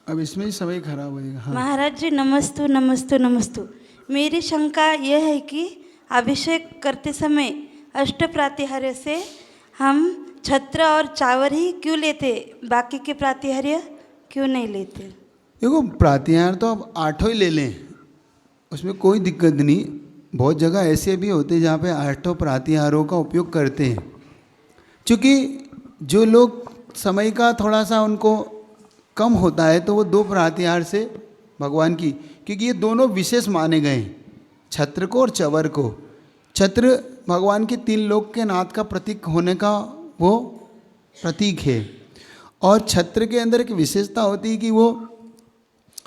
अब इसमें ही समय खराब होएगा। हाँ महाराज जी नमस्तु नमस्तु नमस्तु। मेरी शंका यह है कि अभिषेक करते समय अष्ट प्रातिहार्य से हम छत्र और चावर ही क्यों लेते, बाकी के प्रातिहार्य क्यों नहीं लेते? देखो, प्रातिहार तो आप 8 ही ले लें, उसमें कोई दिक्कत नहीं। बहुत जगह ऐसे भी होते हैं जहाँ पे 8 प्रातिहारों का उपयोग करते हैं, क्योंकि जो लोग समय का थोड़ा सा उनको कम होता है तो वो 2 प्रातिहार से भगवान की, क्योंकि ये दोनों विशेष माने गए हैं, छत्र को और चवर को। छत्र भगवान के 3 लोक के नाथ का प्रतीक होने का वो प्रतीक है, और छत्र के अंदर एक विशेषता होती है कि वो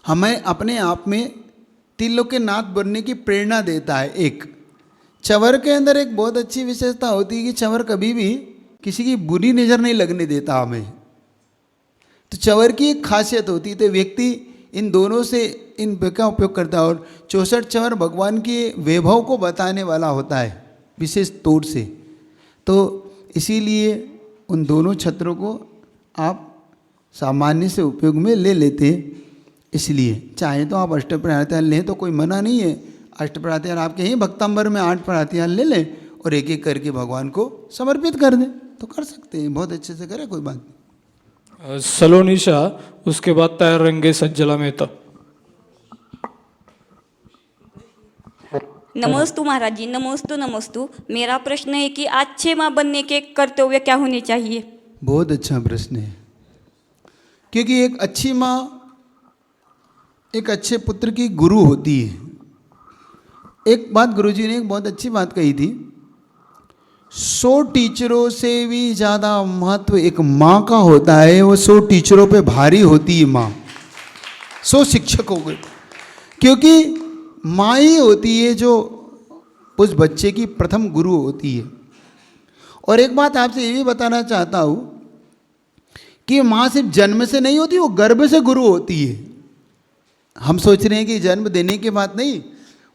हमें अपने आप में 3 लोक के नाथ बनने की प्रेरणा देता है। एक चवर के अंदर एक बहुत अच्छी विशेषता होती है कि चवर कभी भी किसी की बुरी नज़र नहीं लगने देता हमें, तो चवर की एक खासियत होती है। तो व्यक्ति इन दोनों से इन का उपयोग करता है, और 64 चवर भगवान के वैभव को बताने वाला होता है विशेष तौर से, तो इसीलिए उन दोनों छत्रों को आप सामान्य से उपयोग में ले लेते हैं। इसलिए चाहे तो आप अष्ट प्रातिहार लें तो कोई मना नहीं है। अष्ट प्रातिहार आपके ही भक्तांबर में 8 प्रातिहार ले लें और एक एक करके भगवान को समर्पित कर दें, तो कर सकते हैं, बहुत अच्छे से करें, कोई बात नहीं। सलोनीशा, उसके बाद तैयार रहेंगे सज्जला मेहता। नमस्तु महाराज जी, नमस्तु नमस्तु। मेरा प्रश्न है कि अच्छे माँ बनने के कर्तव्य क्या होने चाहिए? बहुत अच्छा प्रश्न है, क्योंकि एक अच्छी माँ एक अच्छे पुत्र की गुरु होती है। एक बात गुरुजी ने एक बहुत अच्छी बात कही थी, 100 टीचरों से भी ज़्यादा महत्व एक माँ का होता है। वो 100 टीचरों पे भारी होती है माँ, 100 शिक्षकों को, क्योंकि माँ ही होती है जो उस बच्चे की प्रथम गुरु होती है। और एक बात आपसे ये भी बताना चाहता हूँ कि माँ सिर्फ जन्म से नहीं होती, वो गर्भ से गुरु होती है। हम सोच रहे हैं कि जन्म देने के बाद नहीं,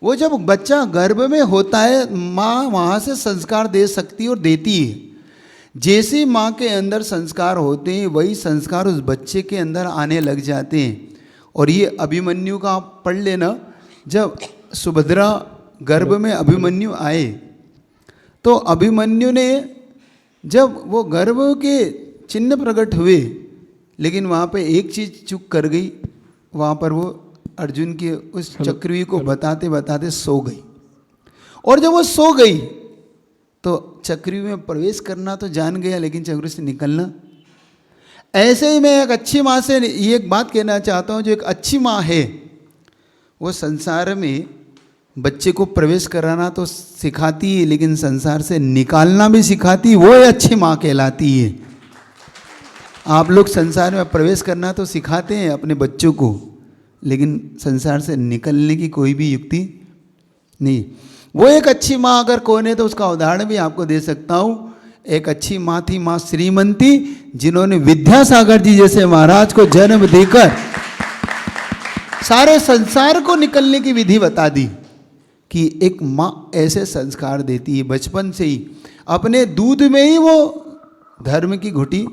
वो जब बच्चा गर्भ में होता है माँ वहाँ से संस्कार दे सकती है और देती है। जैसे माँ के अंदर संस्कार होते हैं वही संस्कार उस बच्चे के अंदर आने लग जाते हैं। और ये अभिमन्यु का आप पढ़ लेना, जब सुभद्रा गर्भ में अभिमन्यु आए तो अभिमन्यु ने जब वो गर्भ के चिन्ह प्रकट हुए, लेकिन वहाँ पे एक चीज़ चूक कर गई, वहाँ पर वो अर्जुन के उस चक्रव्यूह को बताते बताते सो गई। और जब वो सो गई तो चक्रव्यूह में प्रवेश करना तो जान गया, लेकिन चक्रव्यूह से निकलना। ऐसे ही मैं एक अच्छी माँ से ये एक बात कहना चाहता हूँ, जो एक अच्छी माँ है वो संसार में बच्चे को प्रवेश कराना तो सिखाती है, लेकिन संसार से निकालना भी सिखाती है, वो अच्छी माँ कहलाती है। आप लोग संसार में प्रवेश करना तो सिखाते हैं अपने बच्चों को, लेकिन संसार से निकलने की कोई भी युक्ति नहीं। वो एक अच्छी माँ अगर कौन है तो उसका उदाहरण भी आपको दे सकता हूँ। एक अच्छी माँ थी माँ श्रीमंती, जिन्होंने विद्यासागर जी जैसे महाराज को जन्म देकर सारे संसार को निकलने की विधि बता दी कि एक माँ ऐसे संस्कार देती है। बचपन से ही अपने दूध में ही वो धर्म की घुटी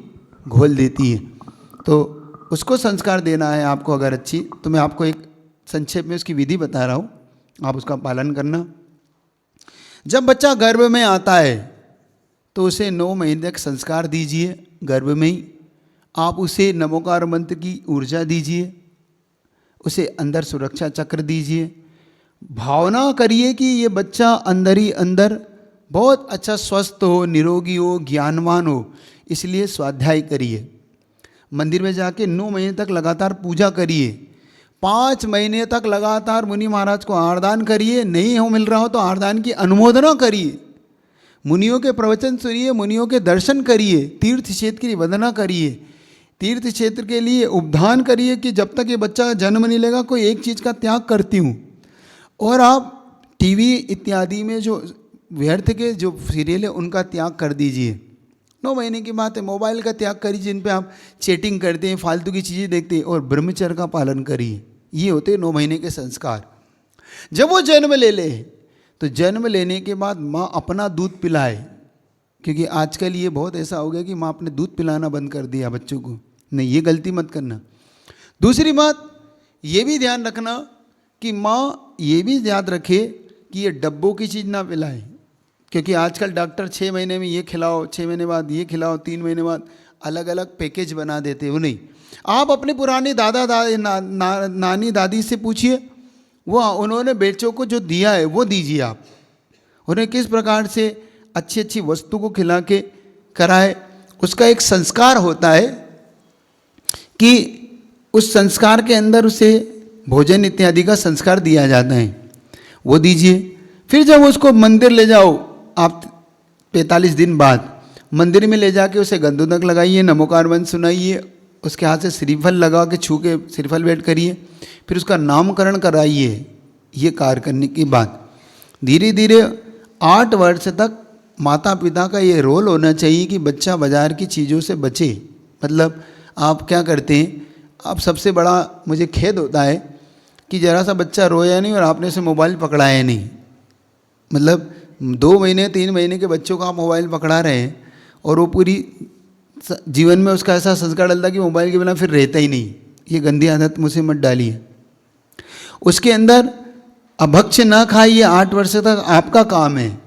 घोल देती है, तो उसको संस्कार देना है आपको अगर अच्छी। तो मैं आपको एक संक्षेप में उसकी विधि बता रहा हूँ, आप उसका पालन करना। जब बच्चा गर्भ में आता है तो उसे 9 महीने तक संस्कार दीजिए, गर्भ में ही आप उसे नमोकार मंत्र की ऊर्जा दीजिए, उसे अंदर सुरक्षा चक्र दीजिए, भावना करिए कि ये बच्चा अंदर ही अंदर बहुत अच्छा स्वस्थ हो, निरोगी हो, ज्ञानवान हो। इसलिए स्वाध्याय करिए, मंदिर में जाके 9 महीने तक लगातार पूजा करिए, 5 महीने तक लगातार मुनि महाराज को आरदान करिए, नहीं हो मिल रहा हो तो आरदान की अनुमोदना करिए, मुनियों के प्रवचन सुनिए, मुनियों के दर्शन करिए, तीर्थ क्षेत्र की वंदना करिए, तीर्थ क्षेत्र के लिए उपदान करिए कि जब तक ये बच्चा जन्म नहीं लेगा कोई एक चीज़ का त्याग करती हूँ। और आप टीवी इत्यादि में जो व्यर्थ के जो सीरियल है उनका त्याग कर दीजिए। 9 महीने की बात है, मोबाइल का त्याग करिए जिन पे आप चैटिंग करते हैं, फालतू की चीज़ें देखते हैं, और ब्रह्मचर्य का पालन करिए। ये होते हैं 9 महीने के संस्कार। जब वो जन्म ले ले तो जन्म लेने के बाद माँ अपना दूध पिलाए, क्योंकि आजकल ये बहुत ऐसा हो गया कि माँ अपने दूध पिलाना बंद कर दिया बच्चों को। नहीं, ये गलती मत करना। दूसरी बात ये भी ध्यान रखना कि माँ ये भी याद रखे कि ये डब्बों की चीज़ ना पिलाए, क्योंकि आजकल डॉक्टर 6 महीने में ये खिलाओ, 6 महीने बाद ये खिलाओ, 3 महीने बाद अलग अलग पैकेज बना देते। वो नहीं, आप अपने पुराने दादा दादी नानी दादी से पूछिए, वो उन्होंने बच्चों को जो दिया है वो दीजिए आप। उन्हें किस प्रकार से अच्छी अच्छी वस्तु को खिला के कराए, उसका एक संस्कार होता है कि उस संस्कार के अंदर उसे भोजन इत्यादि का संस्कार दिया जाता है, वो दीजिए। फिर जब उसको मंदिर ले जाओ आप 45 दिन बाद, मंदिर में ले जाके उसे गंधोदक लगाइए, नमोकार वंश सुनाइए, उसके हाथ से श्रीफल लगा के छू के श्रीफल भेंट करिए, फिर उसका नामकरण कराइए। ये कार्य करने के बाद धीरे धीरे 8 वर्ष तक माता पिता का ये रोल होना चाहिए कि बच्चा बाजार की चीज़ों से बचे। मतलब आप क्या करते हैं, आप सबसे बड़ा मुझे खेद होता है कि ज़रा सा बच्चा रोया नहीं और आपने उसे मोबाइल पकड़ाया नहीं। मतलब 2 महीने 3 महीने के बच्चों को आप मोबाइल पकड़ा रहे हैं और वो पूरी जीवन में उसका ऐसा संस्कार डलता है कि मोबाइल के बिना फिर रहता ही नहीं। ये गंदी आदत मुझे मत डालिए। उसके अंदर अभक्ष ना खाइए 8 वर्ष तक, आपका काम है।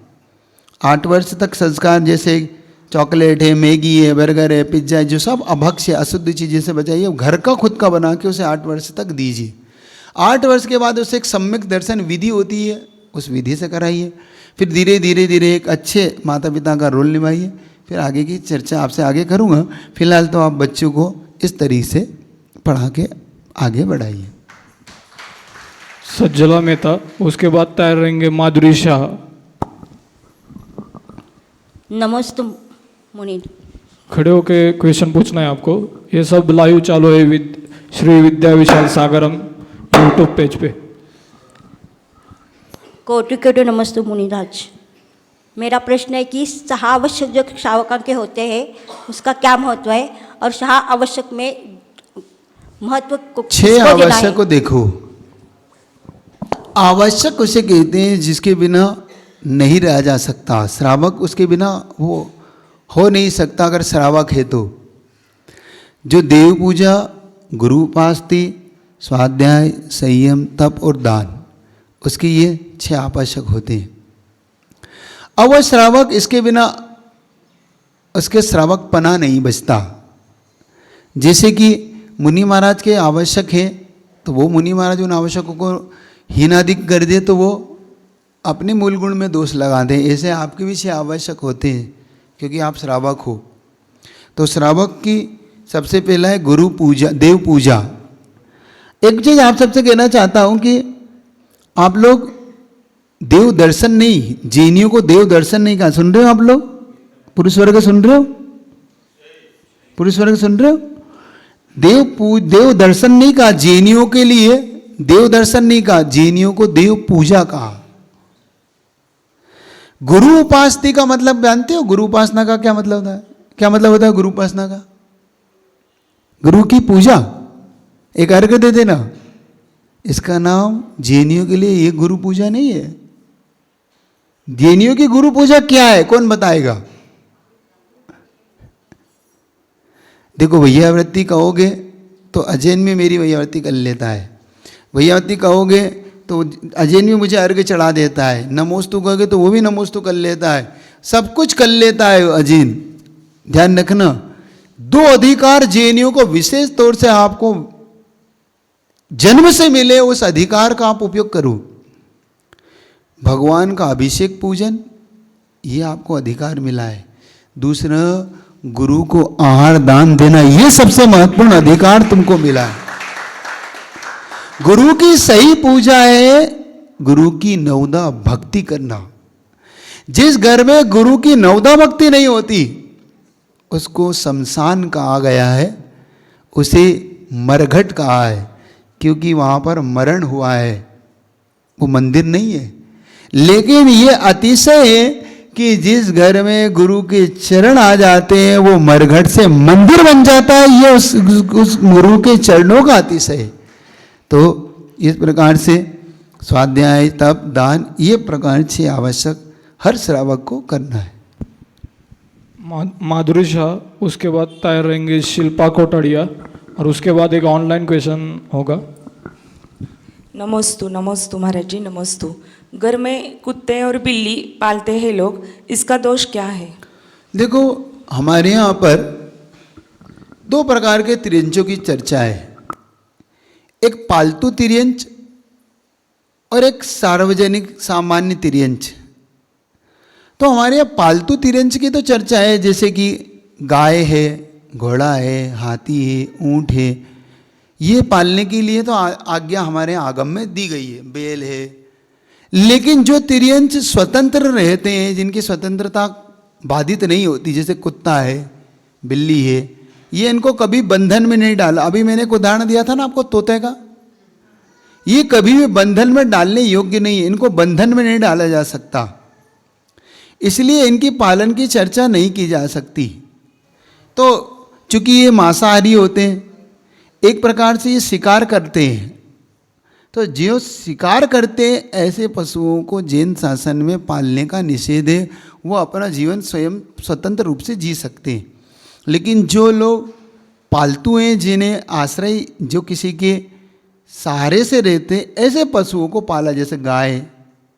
8 वर्ष तक संस्कार जैसे चॉकलेट है, मैगी है, बर्गर है, पिज्ज़ा है, जो सब अभक्ष है, अशुद्ध चीज़ें से बचाइए। घर का खुद का बना के उसे 8 वर्ष तक दीजिए। 8 वर्ष के बाद उसे एक सम्यक दर्शन विधि होती है, उस विधि से कराइए। फिर धीरे धीरे धीरे एक अच्छे माता पिता का रोल निभाइए। फिर आगे की चर्चा आपसे आगे करूँगा। फिलहाल तो आप बच्चों को इस तरीके से पढ़ा के आगे बढ़ाइए। सज्जला मेहता, उसके बाद तैयार रहेंगे माधुरी शाह। नमस्ते मुनीन। खड़े होके क्वेश्चन पूछना है आपको। ये सब लाइव चालू है श्री विद्या विशाल सागरम यूट्यूब पेज पे। कोटि कोटि नमस्ते मुनिराज। मेरा प्रश्न है कि 6 आवश्यक जो श्रावकांक होते हैं उसका क्या महत्व है, और 6 आवश्यक में महत्व को 6 आवश्यक को देखो। आवश्यक उसे कहते हैं जिसके बिना नहीं रहा जा सकता। श्रावक उसके बिना वो हो नहीं सकता अगर श्रावक है तो। जो देव पूजा, गुरु उपासना, स्वाध्याय, संयम, तप और दान, उसके ये 6 आवश्यक होते हैं। अब वह श्रावक इसके बिना उसके श्रावक पना नहीं बचता। जैसे कि मुनि महाराज के आवश्यक हैं तो वो मुनि महाराज उन आवश्यकों को हीनादिक कर दे तो वो अपने मूल गुण में दोष लगा दें। ऐसे आपके भी 6 आवश्यक होते हैं क्योंकि आप श्रावक हो। तो श्रावक की सबसे पहला है गुरु पूजा, देव पूजा। एक चीज़ आप सबसे कहना चाहता हूँ कि आप लोग देव दर्शन नहीं, जैनियों को देव दर्शन नहीं कहा। सुन रहे हो आप लोग? पुरुष वर्ग सुन रहे हो? पुरुष वर्ग सुन रहे हो? देव दर्शन नहीं कहा जैनियों के लिए, देव दर्शन नहीं कहा, जैनियों को देव पूजा कहा। गुरु उपासना का मतलब जानते हो? गुरु उपासना का क्या मतलब होता है? क्या मतलब होता है गुरु उपासना का? गुरु की पूजा, एक अर्घ दे देना। इसका नाम जैनियों के लिए ये गुरु पूजा नहीं है। जैनियों की गुरु पूजा क्या है, कौन बताएगा? देखो, वैयावृत्ति कहोगे तो अजैन में मेरी वैयावृत्ति कर लेता है। वैयावृत्ति कहोगे तो अजैन में मुझे अर्घ चढ़ा देता है। नमोस्तु कहोगे तो वो भी नमोस्तु कर लेता है। सब कुछ कर लेता है अजैन। ध्यान रखना, 2 अधिकार जैनियों को विशेष तौर से आपको जन्म से मिले, उस अधिकार का आप उपयोग करो। भगवान का अभिषेक पूजन, ये आपको अधिकार मिला है। दूसरा, गुरु को आहार दान देना, ये सबसे महत्वपूर्ण अधिकार तुमको मिला है। गुरु की सही पूजा है गुरु की नवदा भक्ति करना। जिस घर में गुरु की नवदा भक्ति नहीं होती उसको शमशान कहा गया है, उसे मरघट कहा है, क्योंकि वहाँ पर मरण हुआ है, वो मंदिर नहीं है। लेकिन ये अतिशय है कि जिस घर में गुरु के चरण आ जाते हैं वो मरघट से मंदिर बन जाता है। ये उस गुरु के चरणों का अतिशय है। तो इस प्रकार से स्वाध्याय, तप, दान, ये प्रकार से आवश्यक हर श्रावक को करना है। माधुरी शाह, उसके बाद तैयार रहेंगे शिल्पा कोटड़िया। और उसके बाद एक ऑनलाइन क्वेश्चन होगा। नमस्तु नमस्तु महाराज जी, नमस्तु। घर में कुत्ते और बिल्ली पालते हैं लोग, इसका दोष क्या है? देखो, हमारे यहाँ पर दो प्रकार के तिर्यंचों की चर्चा है। एक पालतू तिर्यंच और एक सार्वजनिक सामान्य तिर्यंच। तो हमारे यहाँ पालतू तिर्यंच की तो चर्चा है, जैसे कि गाय है, घोड़ा है, हाथी है, ऊंट है, ये पालने के लिए तो आज्ञा हमारे आगम में दी गई है, बेल है। लेकिन जो तिर्यंच स्वतंत्र रहते हैं, जिनकी स्वतंत्रता बाधित नहीं होती, जैसे कुत्ता है, बिल्ली है, ये इनको कभी बंधन में नहीं डाला। अभी मैंने एक उदाहरण दिया था ना आपको तोते का, ये कभी भी बंधन में डालने योग्य नहीं है, इनको बंधन में नहीं डाला जा सकता, इसलिए इनकी पालन की चर्चा नहीं की जा सकती। तो चूंकि ये मांसाहारी होते हैं, एक प्रकार से ये शिकार करते हैं, तो जो शिकार करते हैं ऐसे पशुओं को जैन शासन में पालने का निषेध है। वो अपना जीवन स्वयं स्वतंत्र रूप से जी सकते हैं। लेकिन जो लोग पालतू हैं, जिन्हें आश्रय जो किसी के सहारे से रहते हैं, ऐसे पशुओं को पाला, जैसे गाय,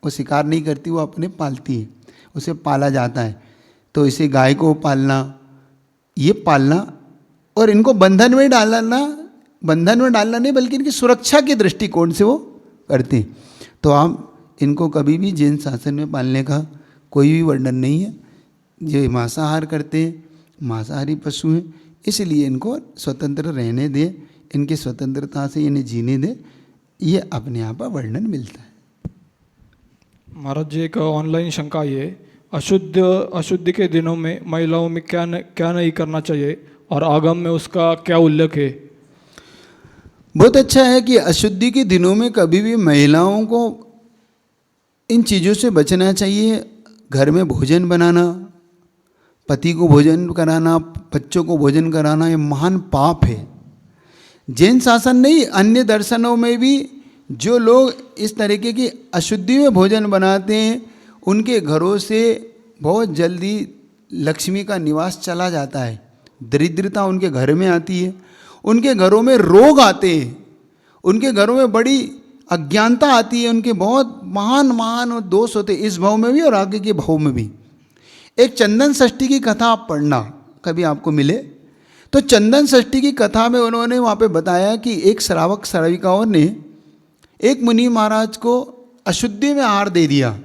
वो शिकार नहीं करती, वो अपने पालती है, उसे पाला जाता है। तो इसे गाय को पालना, ये पालना, और इनको बंधन में डालना नहीं, बल्कि इनकी सुरक्षा के दृष्टिकोण से वो करते हैं। तो आप इनको कभी भी जैन शासन में पालने का कोई भी वर्णन नहीं है। ये मांसाहार करते हैं, मांसाहारी पशु हैं, इसलिए इनको स्वतंत्र रहने दें, इनकी स्वतंत्रता से इन्हें जीने दें, ये अपने आप पर वर्णन मिलता है। महाराज जी, एक ऑनलाइन शंका ये, अशुद्धि के दिनों में महिलाओं में क्या नहीं करना चाहिए और आगम में उसका क्या उल्लेख है? बहुत अच्छा है कि अशुद्धि के दिनों में कभी भी महिलाओं को इन चीज़ों से बचना चाहिए। घर में भोजन बनाना, पति को भोजन कराना, बच्चों को भोजन कराना, ये महान पाप है। जैन शासन नहीं, अन्य दर्शनों में भी जो लोग इस तरीके की अशुद्धि में भोजन बनाते हैं, उनके घरों से बहुत जल्दी लक्ष्मी का निवास चला जाता है, दरिद्रता उनके घर में आती है, उनके घरों में रोग आते हैं, उनके घरों में बड़ी अज्ञानता आती है, उनके बहुत महान दोष होते हैं, इस भाव में भी और आगे के भाव में भी। एक चंदन षष्ठी की कथा आप पढ़ना कभी आपको मिले, तो चंदन षष्ठी की कथा में उन्होंने वहाँ पे बताया कि एक श्रावक श्राविकाओं ने एक मुनि महाराज को अशुद्धि में आहार दे दिया,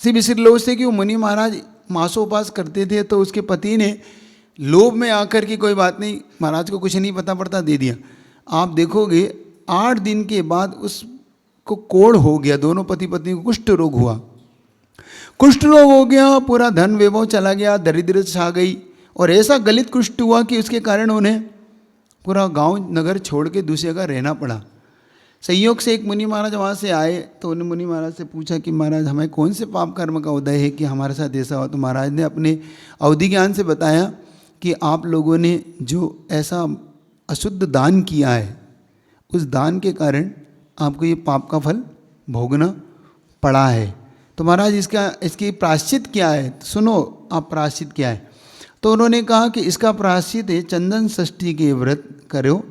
सिर्फ इस लोभ से कि वो मुनि महाराज मांसोपास करते थे। तो उसके पति ने लोभ में आकर के, कोई बात नहीं, महाराज को कुछ नहीं पता पड़ता, दे दिया। आप देखोगे 8 दिन के बाद उसको कोढ़ हो गया, दोनों पति पत्नी को कुष्ठ रोग हुआ। कुष्ठ रोग हो गया, पूरा धन वैभव चला गया, दरिद्र छा गई, और ऐसा गलित कुष्ठ हुआ कि उसके कारण उन्हें पूरा गांव नगर छोड़ के दूसरी जगह रहना पड़ा। संयोग से एक मुनि महाराज वहाँ से आए, तो उन्होंने मुनि महाराज से पूछा कि महाराज, हमें कौन से पाप कर्म का उदय है कि हमारे साथ ऐसा हुआ? तो महाराज ने अपने अवधि ज्ञान से बताया कि आप लोगों ने जो ऐसा अशुद्ध दान किया है, उस दान के कारण आपको ये पाप का फल भोगना पड़ा है। तो महाराज इसकी प्रायश्चित क्या है? सुनो आप, प्रायश्चित क्या है? तो उन्होंने कहा कि इसका प्रायश्चित है, चंदन षष्ठी के व्रत करो,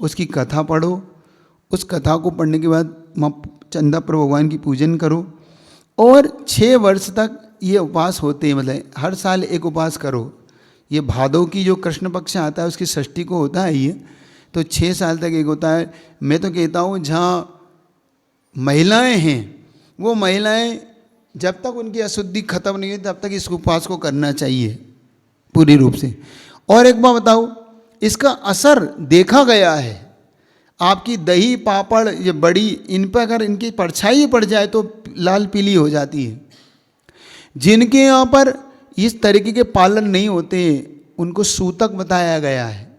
उसकी कथा पढ़ो, उस कथा को पढ़ने के बाद माँ चंदापर भगवान की पूजन करो, और 6 वर्ष तक ये उपवास होते हैं, मतलब हर साल एक उपवास करो। ये भादव की जो कृष्ण पक्ष आता है उसकी षष्ठी को होता है ये, तो 6 साल तक एक होता है। मैं तो कहता हूँ जहाँ महिलाएं हैं, वो महिलाएं जब तक उनकी अशुद्धि खत्म नहीं हुई तब तक इस उपवास को करना चाहिए पूरी रूप से। और एक बात बताओ, इसका असर देखा गया है, आपकी दही पापड़ ये बड़ी, इन पर अगर इनकी परछाई पड़ जाए तो लाल पीली हो जाती है। जिनके यहाँ पर इस तरीके के पालन नहीं होते, उनको सूतक बताया गया है,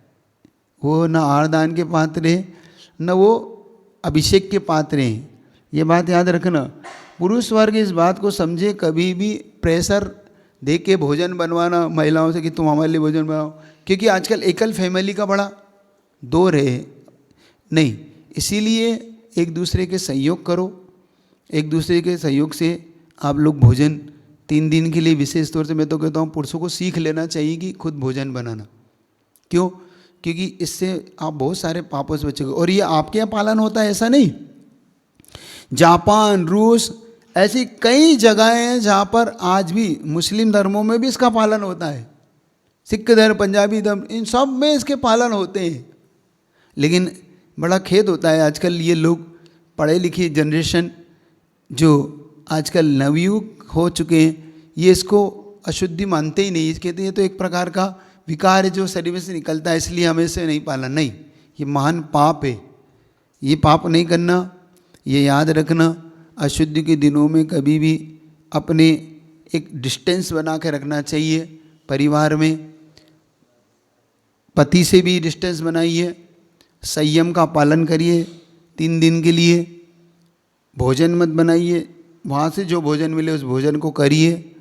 वो न आरदान के पात्र हैं, न वो अभिषेक के पात्र हैं। ये बात याद रखना। पुरुष वर्ग इस बात को समझे, कभी भी प्रेशर दे के भोजन बनवाना महिलाओं से कि तुम हमारे लिए भोजन बनाओ, क्योंकि आजकल एकल फैमिली का बड़ा दौर है, नहीं। इसीलिए एक दूसरे के सहयोग करो, एक दूसरे के सहयोग से आप लोग भोजन 3 दिन के लिए, विशेष तौर से मैं तो कहता हूँ पुरुषों को सीख लेना चाहिए कि खुद भोजन बनाना। क्यों? क्योंकि इससे आप बहुत सारे पापों से बचोगे। और ये आपके यहाँ पालन होता है ऐसा नहीं, जापान, रूस, ऐसी कई जगहें हैं जहाँ पर आज भी मुस्लिम धर्मों में भी इसका पालन होता है, सिख धर्म, पंजाबी धर्म, इन सब में इसके पालन होते हैं। लेकिन बड़ा खेद होता है आजकल ये लोग पढ़े लिखे जनरेशन जो आजकल नवयुग हो चुके हैं, ये इसको अशुद्धि मानते ही नहीं। ये कहते हैं तो एक प्रकार का विकार है जो शरीर में से निकलता है, इसलिए हमें इसे नहीं पालन। नहीं, ये महान पाप है, ये पाप नहीं करना। ये याद रखना, अशुद्धि के दिनों में कभी भी अपने एक डिस्टेंस बना के रखना चाहिए। परिवार में पति से भी डिस्टेंस बनाइए, संयम का पालन करिए। 3 दिन के लिए भोजन मत बनाइए, वहाँ से जो भोजन मिले उस भोजन को करिए,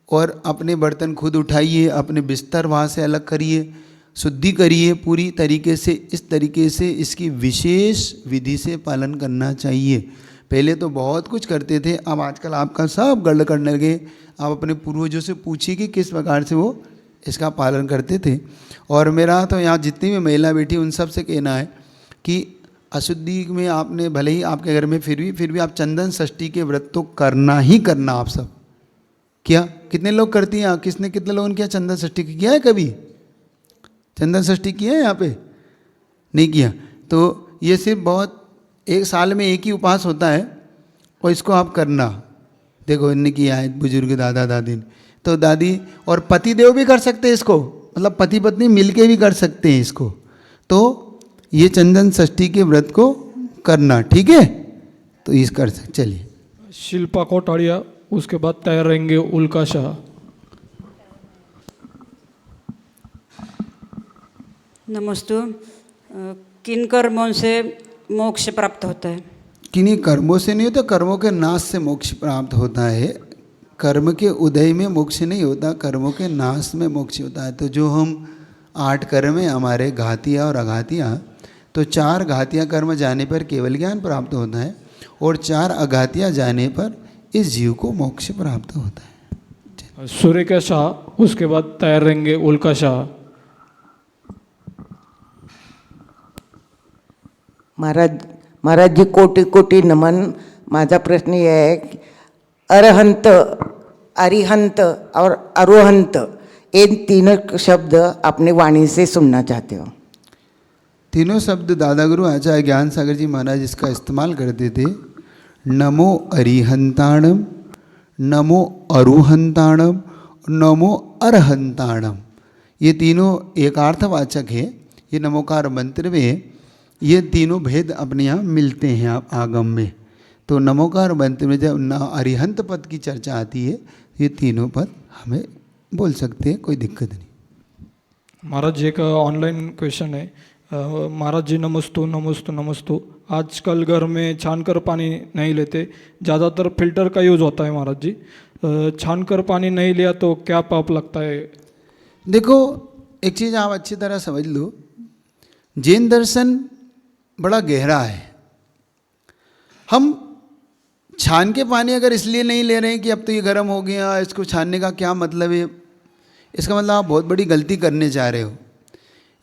और अपने बर्तन खुद उठाइए, अपने बिस्तर वहाँ से अलग करिए, शुद्धि करिए पूरी तरीके से। इस तरीके से इसकी विशेष विधि से पालन करना चाहिए। पहले तो बहुत कुछ करते थे, अब आजकल आपका सब गड़बड़ करने लगे। आप अपने पूर्वजों से पूछिए कि किस प्रकार से वो इसका पालन करते थे। और मेरा तो यहाँ जितनी भी महिला बैठी उन सब से कहना है कि अशुद्धि में आपने भले ही आपके घर में फिर भी आप चंदन षष्ठी के व्रत तो करना ही करना। आप सब क्या कितने लोग करती हैं? कितने लोगों ने किया चंदन षष्ठी किया है? कभी चंदन षष्ठी किया है यहाँ पे? नहीं किया। तो ये सिर्फ बहुत एक साल में एक ही उपवास होता है और इसको आप करना। देखो इनने किया है बुजुर्ग दादा दादी, तो दादी और पति देव भी कर सकते हैं इसको, मतलब पति पत्नी मिलके भी कर सकते हैं इसको। तो ये चंदन षष्ठी के व्रत को करना, ठीक है? तो इस कर सकते। चलिए शिल्पा कोटाड़िया, उसके बाद तैयार रहेंगे उल्का शाह। नमस्ते। किन कर्मों से मोक्ष प्राप्त होता है? किन्हीं कर्मों से नहीं होता, कर्मों के नाश से मोक्ष प्राप्त होता है। कर्म के उदय में मोक्ष नहीं होता, कर्मों के नाश में मोक्ष होता है। तो जो हम 8 कर्म है हमारे, घातिया और अघातिया, तो 4 घातिया कर्म जाने पर केवल ज्ञान प्राप्त होता है और 4 अघातिया जाने पर इस जीव को मोक्ष प्राप्त होता है। सूर्य का शाह, उसके बाद तैयार रहेंगे उल्का शाह। महाराज जी कोटि कोटि नमन। माझा प्रश्न यह है कि अरहंत, अरिहंत और अरोहंत, इन तीनों शब्द अपने वाणी से सुनना चाहते हो। तीनों शब्द दादा गुरु आचार्य ज्ञान सागर जी महाराज इसका इस्तेमाल करते थे। नमो अरिहंताणम, नमो अरुहंताणम, नमो अरहंताणम, ये तीनों एकार्थवाचक है। ये नमोकार मंत्र में ये तीनों भेद अपने यहाँ मिलते हैं आगम में। तो नमोकार मंत्र में जब न अरिहंत पद की चर्चा आती है, ये तीनों पद हमें बोल सकते हैं, कोई दिक्कत नहीं। महाराज जी का ऑनलाइन क्वेश्चन है। महाराज जी नमस्तु नमस्तु नमस्तु। आजकल घर में छानकर पानी नहीं लेते, ज़्यादातर फिल्टर का यूज़ होता है। महाराज जी छानकर पानी नहीं लिया तो क्या पाप लगता है? देखो एक चीज़ आप अच्छी तरह समझ लो, जैन दर्शन बड़ा गहरा है। हम छान के पानी अगर इसलिए नहीं ले रहे हैं कि अब तो ये गर्म हो गया, इसको छानने का क्या मतलब है, इसका मतलब आप बहुत बड़ी गलती करने जा रहे हो।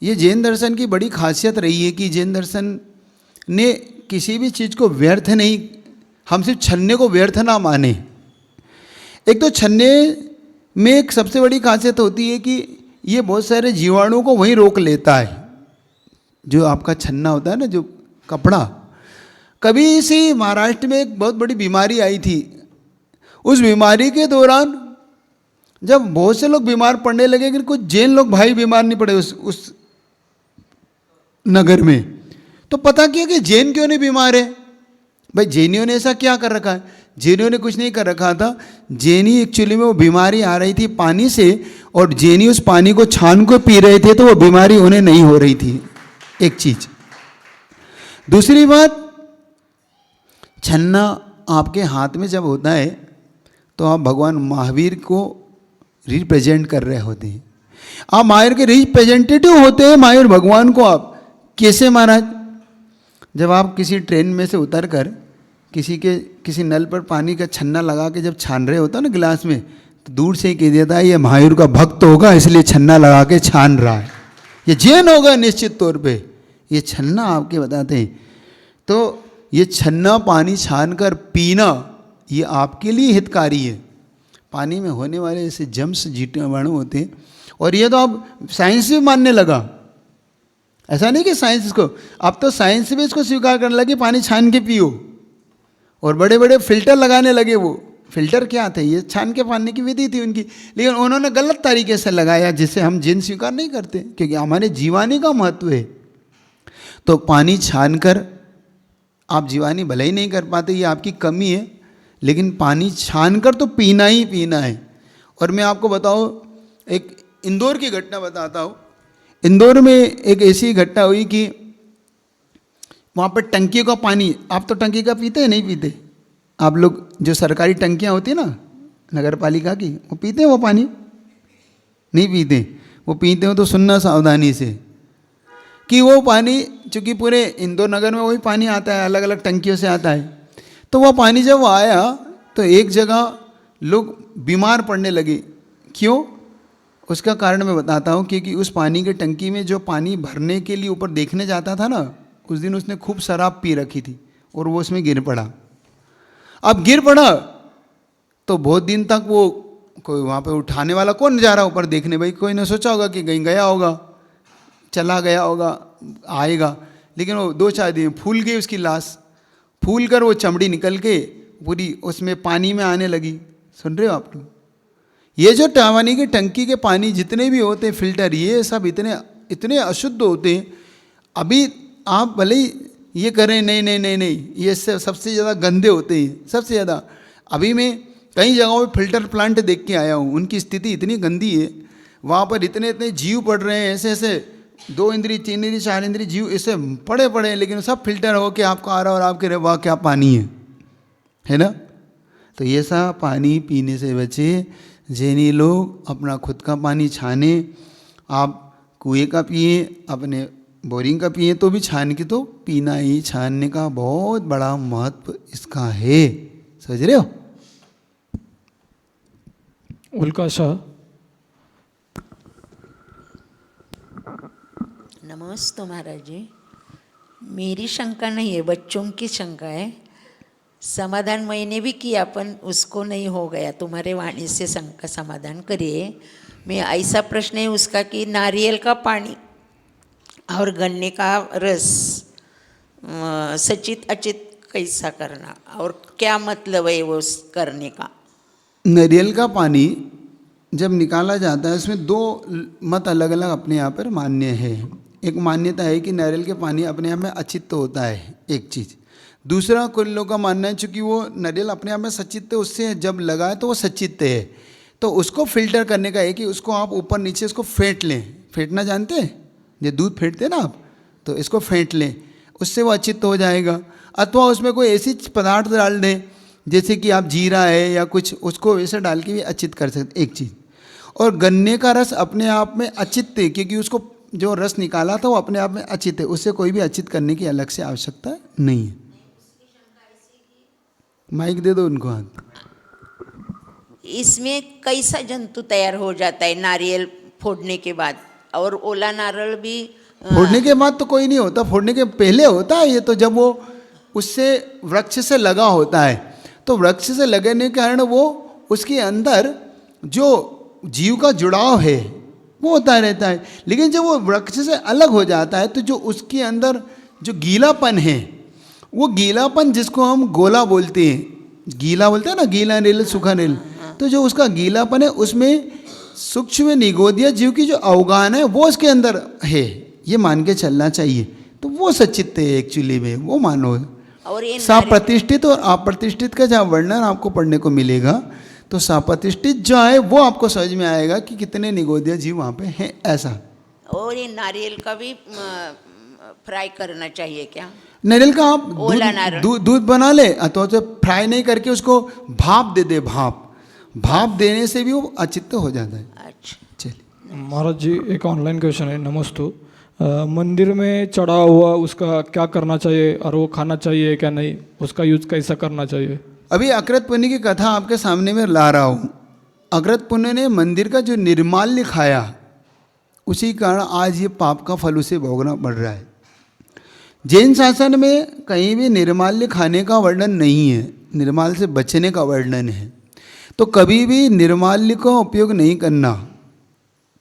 ये जैन दर्शन की बड़ी खासियत रही है कि जैन दर्शन ने किसी भी चीज़ को व्यर्थ नहीं, हम सिर्फ छन्ने को व्यर्थ ना माने। एक तो छन्ने में एक सबसे बड़ी खासियत होती है कि ये बहुत सारे जीवाणुओं को वहीं रोक लेता है। जो आपका छन्ना होता है ना, जो कपड़ा, कभी से महाराष्ट्र में एक बहुत बड़ी बीमारी आई थी। उस बीमारी के दौरान जब बहुत से लोग बीमार पड़ने लगे, लेकिन कुछ जैन लोग भाई बीमार नहीं पड़े उस नगर में। तो पता किया कि जैन क्यों नहीं बीमार है। भाई जैनियों ने ऐसा क्या कर रखा है? जैनियों ने कुछ नहीं कर रखा था। जैनी एक्चुअली में वो बीमारी आ रही थी पानी से, और जैनी उस पानी को छान को पी रहे थे, तो वो बीमारी उन्हें नहीं हो रही थी। एक चीज। दूसरी बात, छन्ना आपके हाथ में जब होता है तो आप भगवान महावीर को रिप्रेजेंट कर रहे होते हैं। आप महावीर के रिप्रेजेंटेटिव होते हैं, महावीर भगवान को। आप कैसे महाराज? जब आप किसी ट्रेन में से उतर कर किसी नल पर पानी का छन्ना लगा के जब छान रहे होता ना गिलास में, तो दूर से ही कह देता है ये महावीर का भक्त होगा इसलिए छन्ना लगा के छान रहा है। ये जैन होगा निश्चित तौर पे। ये छन्ना आपके बताते हैं। तो ये छन्ना पानी छान कर पीना ये आपके लिए हितकारी है। पानी में होने वाले ऐसे जम्स जीवाणु होते हैं, और ये तो अब साइंस भी मानने लगा। ऐसा नहीं कि साइंस इसको, अब तो साइंस भी इसको स्वीकार करने लगे, पानी छान के पियो, और बड़े बड़े फिल्टर लगाने लगे। वो फिल्टर क्या थे? ये छान के पानी की विधि थी उनकी, लेकिन उन्होंने गलत तरीके से लगाया, जिससे हम जिन स्वीकार नहीं करते, क्योंकि हमारे जीवानी का महत्व है। तो पानी छान कर आप जीवानी भले ही नहीं कर पाते, ये आपकी कमी है, लेकिन पानी छान कर तो पीना ही पीना है। और मैं आपको बताऊँ, एक इंदौर की घटना बताता हूँ। इंदौर में एक ऐसी घटना हुई कि वहाँ पर टंकी का पानी, आप तो टंकी का पीते हैं नहीं पीते? आप लोग जो सरकारी टंकियाँ होती हैं ना नगर पालिका की, वो पीते हैं वो पानी? नहीं पीते। वो पीते हो तो सुनना सावधानी से कि वो पानी, चूँकि पूरे इंदौर नगर में वही पानी आता है, अलग अलग टंकियों से आता है। तो वह पानी जब आया तो एक जगह लोग बीमार पड़ने लगे। क्यों? उसका कारण मैं बताता हूँ। क्योंकि उस पानी के टंकी में जो पानी भरने के लिए ऊपर देखने जाता था ना, उस दिन उसने खूब शराब पी रखी थी और वो उसमें गिर पड़ा। अब गिर पड़ा तो बहुत दिन तक वो कोई वहाँ पे उठाने वाला कौन जा रहा ऊपर देखने? भाई कोई ने सोचा होगा कि कहीं गया होगा, चला गया होगा, आएगा। लेकिन वो 2-4 दिन फूल गई उसकी लाश, फूल कर वो चमड़ी निकल के पूरी उसमें पानी में आने लगी। सुन रहे हो आप लोग? ये जो पानी की टंकी के पानी जितने भी होते हैं फिल्टर, ये सब इतने इतने अशुद्ध होते हैं। अभी आप भले ही ये करें, नहीं नहीं नहीं नहीं, ये सबसे ज़्यादा गंदे होते हैं, सबसे ज़्यादा। अभी मैं कई जगहों पे फिल्टर प्लांट देख के आया हूँ, उनकी स्थिति इतनी गंदी है। वहाँ पर इतने इतने जीव पड़ रहे हैं, ऐसे ऐसे 2 इंद्री 3 इंद्री 4 इंद्री जीव ऐसे पड़े पड़े हैं, लेकिन सब फिल्टर हो के आपको आ रहा है और आप कह रहे वाह क्या पानी है ना। तो ये सा पानी पीने से बचे। जैनी लोग अपना खुद का पानी छाने, आप कुएं का पिए, अपने बोरिंग का पिए, तो भी छान के तो पीना ही। छानने का बहुत बड़ा महत्व इसका है, समझ रहे हो? उल्का शाह। नमस्ते महाराज जी, मेरी शंका नहीं है, बच्चों की शंका है। समाधान मैंने भी किया अपन उसको नहीं हो गया, तुम्हारे वाणी से शंका समाधान करिए। मैं ऐसा प्रश्न है उसका कि नारियल का पानी और गन्ने का रस सचित अचित कैसा करना, और क्या मतलब है वो करने का? नारियल का पानी जब निकाला जाता है, उसमें 2 मत अलग अलग अपने यहाँ पर मान्य है। एक मान्यता है कि नारियल के पानी अपने आप में अचित्त होता है, एक चीज़। दूसरा कुछ लोगों का मानना है चूँकि वो नारियल अपने आप में सचित्त है, उससे जब लगाए तो वो सचित्त है। तो उसको फिल्टर करने का है कि उसको आप ऊपर नीचे इसको फेंट लें। फेंटना जानते हैं? जो दूध फेंटते हैं ना आप, तो इसको फेंट लें, उससे वो अचित्त हो जाएगा। अथवा उसमें कोई ऐसी पदार्थ डाल दें जैसे कि आप जीरा है या कुछ, उसको वैसे डाल के भी अचित्त कर सकते, एक चीज़। और गन्ने का रस अपने आप में अचित्त है, क्योंकि उसको जो रस निकाला था वो अपने आप में अचित्त है, उससे कोई भी अचित्त करने की अलग से आवश्यकता नहीं है। माइक दे दो उनको हाथ। इसमें कैसा जंतु तैयार हो जाता है नारियल फोड़ने के बाद? और ओला नारियल भी फोड़ने के बाद तो कोई नहीं होता, फोड़ने के पहले होता है ये। तो जब वो उससे वृक्ष से लगा होता है, तो वृक्ष से लगने के कारण वो उसके अंदर जो जीव का जुड़ाव है वो होता रहता है। लेकिन जब वो वृक्ष से अलग हो जाता है तो जो उसके अंदर जो गीलापन है, वो गीलापन जिसको हम गोला बोलते हैं, गीला बोलते हैं ना, गीला नील सूखा नील, तो जो उसका गीलापन है उसमें सूक्ष्म निगोदिया जीव की जो अवगान है वो उसके अंदर है, ये मान के चलना चाहिए। तो वो सचित्त है एक्चुअली में, वो मानो। और ये साप्रतिष्ठित और अप्रतिष्ठित का जहाँ वर्णन आपको पढ़ने को मिलेगा, तो साप्रतिष्ठित जो है वो आपको समझ में आएगा कि कितने निगोदिया जीव वहाँ पे हैं, ऐसा। और ये नारियल का भी फ्राई करना चाहिए क्या? नारियल का आप ओला नारियल। दूध बना ले, अथवा तो फ्राई नहीं करके उसको भाप दे दे, भाप देने से भी वो अचित्त हो जाता है। अच्छा, चलिए। महाराज जी, एक ऑनलाइन क्वेश्चन है। नमस्ते। मंदिर में चढ़ा हुआ उसका क्या करना चाहिए, और वो खाना चाहिए क्या नहीं, उसका यूज कैसा करना चाहिए? अभी अकृत पुण्य की कथा आपके सामने में ला रहा हूँ। अकृत पुण्य ने मंदिर का जो निर्माल्य खाया उसी कारण आज ये पाप का फल उसे भोगना पड़ रहा है। जैन शासन में कहीं भी निर्माल्य खाने का वर्णन नहीं है, निर्माल से बचने का वर्णन है। तो कभी भी निर्माल्य का उपयोग नहीं करना।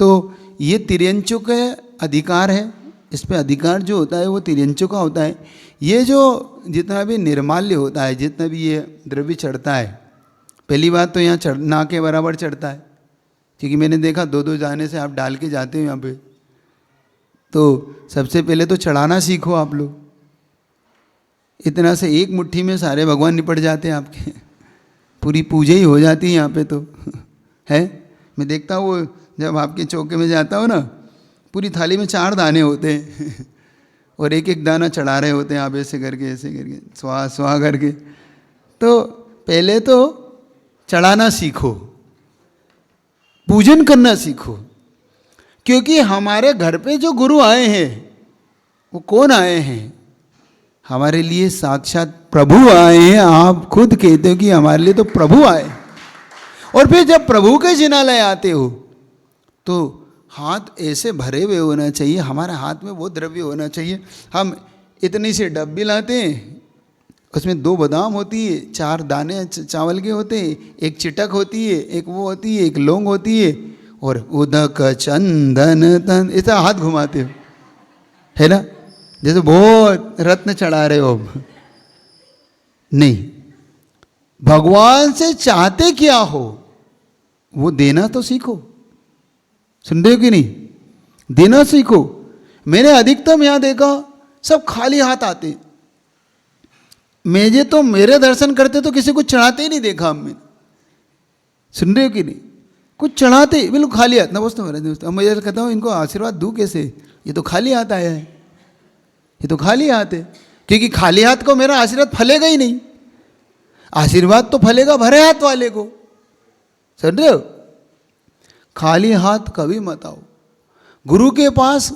तो ये तिर्यंचुक है, अधिकार है, इस पे अधिकार जो होता है वो तिर्यंचु का होता है। ये जो जितना भी निर्माल्य होता है, जितना भी ये द्रव्य चढ़ता है, पहली बात तो यहाँ ना के बराबर चढ़ता है, क्योंकि मैंने देखा 2-2 जाने से आप डाल के जाते हो यहाँ पे। तो सबसे पहले तो चढ़ाना सीखो आप लोग। इतना से एक मुट्ठी में सारे भगवान निपट जाते हैं आपके, पूरी पूजा ही हो जाती है यहाँ पे तो है। मैं देखता हूँ वो जब आपके चौके में जाता हूँ ना, पूरी थाली में 4 दाने होते हैं और एक एक दाना चढ़ा रहे होते हैं आप, ऐसे करके स्वाहा स्वाहा करके। तो पहले तो चढ़ाना सीखो, पूजन करना सीखो, क्योंकि हमारे घर पे जो गुरु आए हैं वो कौन आए हैं? हमारे लिए साक्षात प्रभु आए हैं। आप खुद कहते हो कि हमारे लिए तो प्रभु आए। और फिर जब प्रभु के जिनालय आते हो तो हाथ ऐसे भरे हुए होना चाहिए, हमारे हाथ में वो द्रव्य होना चाहिए। हम इतनी सी डब्बी लाते हैं, उसमें 2 बादाम होती है, 4 दाने चावल के होते हैं, एक चिटक होती है, एक वो होती है, एक लौंग होती है, और उदक चंदन तन, ऐसा हाथ घुमाते हो, है ना, जैसे बहुत रत्न चढ़ा रहे हो। नहीं, भगवान से चाहते क्या हो वो देना तो सीखो। सुन रहे हो कि नहीं? देना सीखो। मैंने अधिकतम यहाँ देखा सब खाली हाथ आते। मेरे तो मेरे दर्शन करते तो किसी को चढ़ाते ही नहीं देखा हमने। सुन रहे हो कि नहीं? कुछ चढ़ाते बिल्कुल खाली हाथ। नमस्ते महाराज, नमस्ते। अब मैं कहता हूँ इनको आशीर्वाद दूँ कैसे? ये तो खाली हाथ आया है, ये तो खाली हाथ है। क्योंकि खाली हाथ को मेरा आशीर्वाद फलेगा ही नहीं। आशीर्वाद तो फलेगा भरे हाथ वाले को। सुन रहे हो? खाली हाथ कभी मत आओ। गुरु के पास,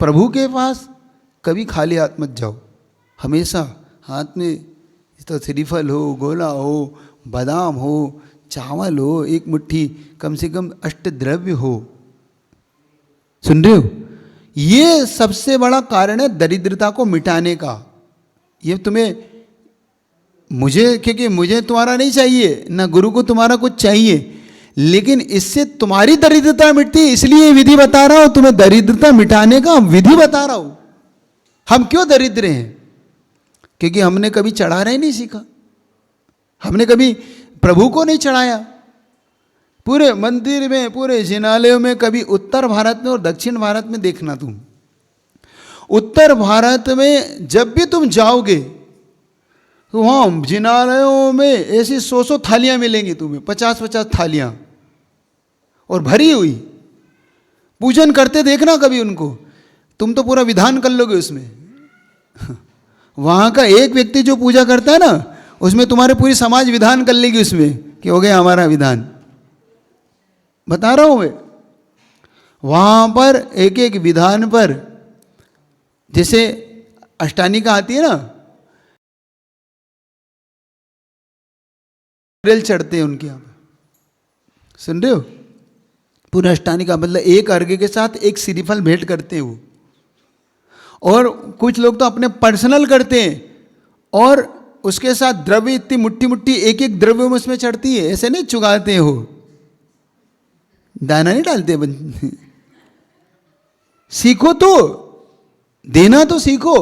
प्रभु के पास कभी खाली हाथ मत जाओ। हमेशा हाथ में तो श्रीफल हो, गोला हो, बादाम हो, चावल हो, एक मुट्ठी कम से कम अष्टद्रव्य हो। सुन रहे हो? ये सबसे बड़ा कारण है दरिद्रता को मिटाने का। ये तुम्हें, मुझे, क्योंकि मुझे तुम्हारा नहीं चाहिए, ना गुरु को तुम्हारा कुछ चाहिए, लेकिन इससे तुम्हारी दरिद्रता मिटती है, इसलिए विधि बता रहा हूं। तुम्हें दरिद्रता मिटाने का विधि बता रहा हूं। हम क्यों दरिद्र हैं? क्योंकि हमने कभी चढ़ाना ही नहीं सीखा, हमने कभी प्रभु को नहीं चढ़ाया। पूरे मंदिर में, पूरे जिनालयों में, कभी उत्तर भारत में और दक्षिण भारत में देखना तुम। उत्तर भारत में जब भी तुम जाओगे तो वहाँ जिनालयों में ऐसी 100 थालियाँ मिलेंगी तुम्हें, 50-50 थालियाँ और भरी हुई। पूजन करते देखना कभी उनको, तुम तो पूरा विधान कर लोगे उसमें। वहाँ का एक व्यक्ति जो पूजा करता है ना, उसमें तुम्हारे पूरी समाज विधान कर लेगी उसमें कि हो गया हमारा विधान। बता रहा हूँ मैं। वहाँ पर एक एक विधान पर, जैसे अष्टानिका आती है ना, रेल चढ़ते हैं उनके यहाँ पे। सुन रहे हो? पूरा अष्टानिका मतलब एक अर्घ्य के साथ एक श्रीफल भेंट करते हैं वो। और कुछ लोग तो अपने पर्सनल करते हैं और उसके साथ द्रव्य इतनी मुट्ठी मुट्ठी एक एक द्रव्य में उसमें चढ़ती है। ऐसे नहीं चुगाते हो, दाना नहीं डालते। सीखो तो, देना तो सीखो।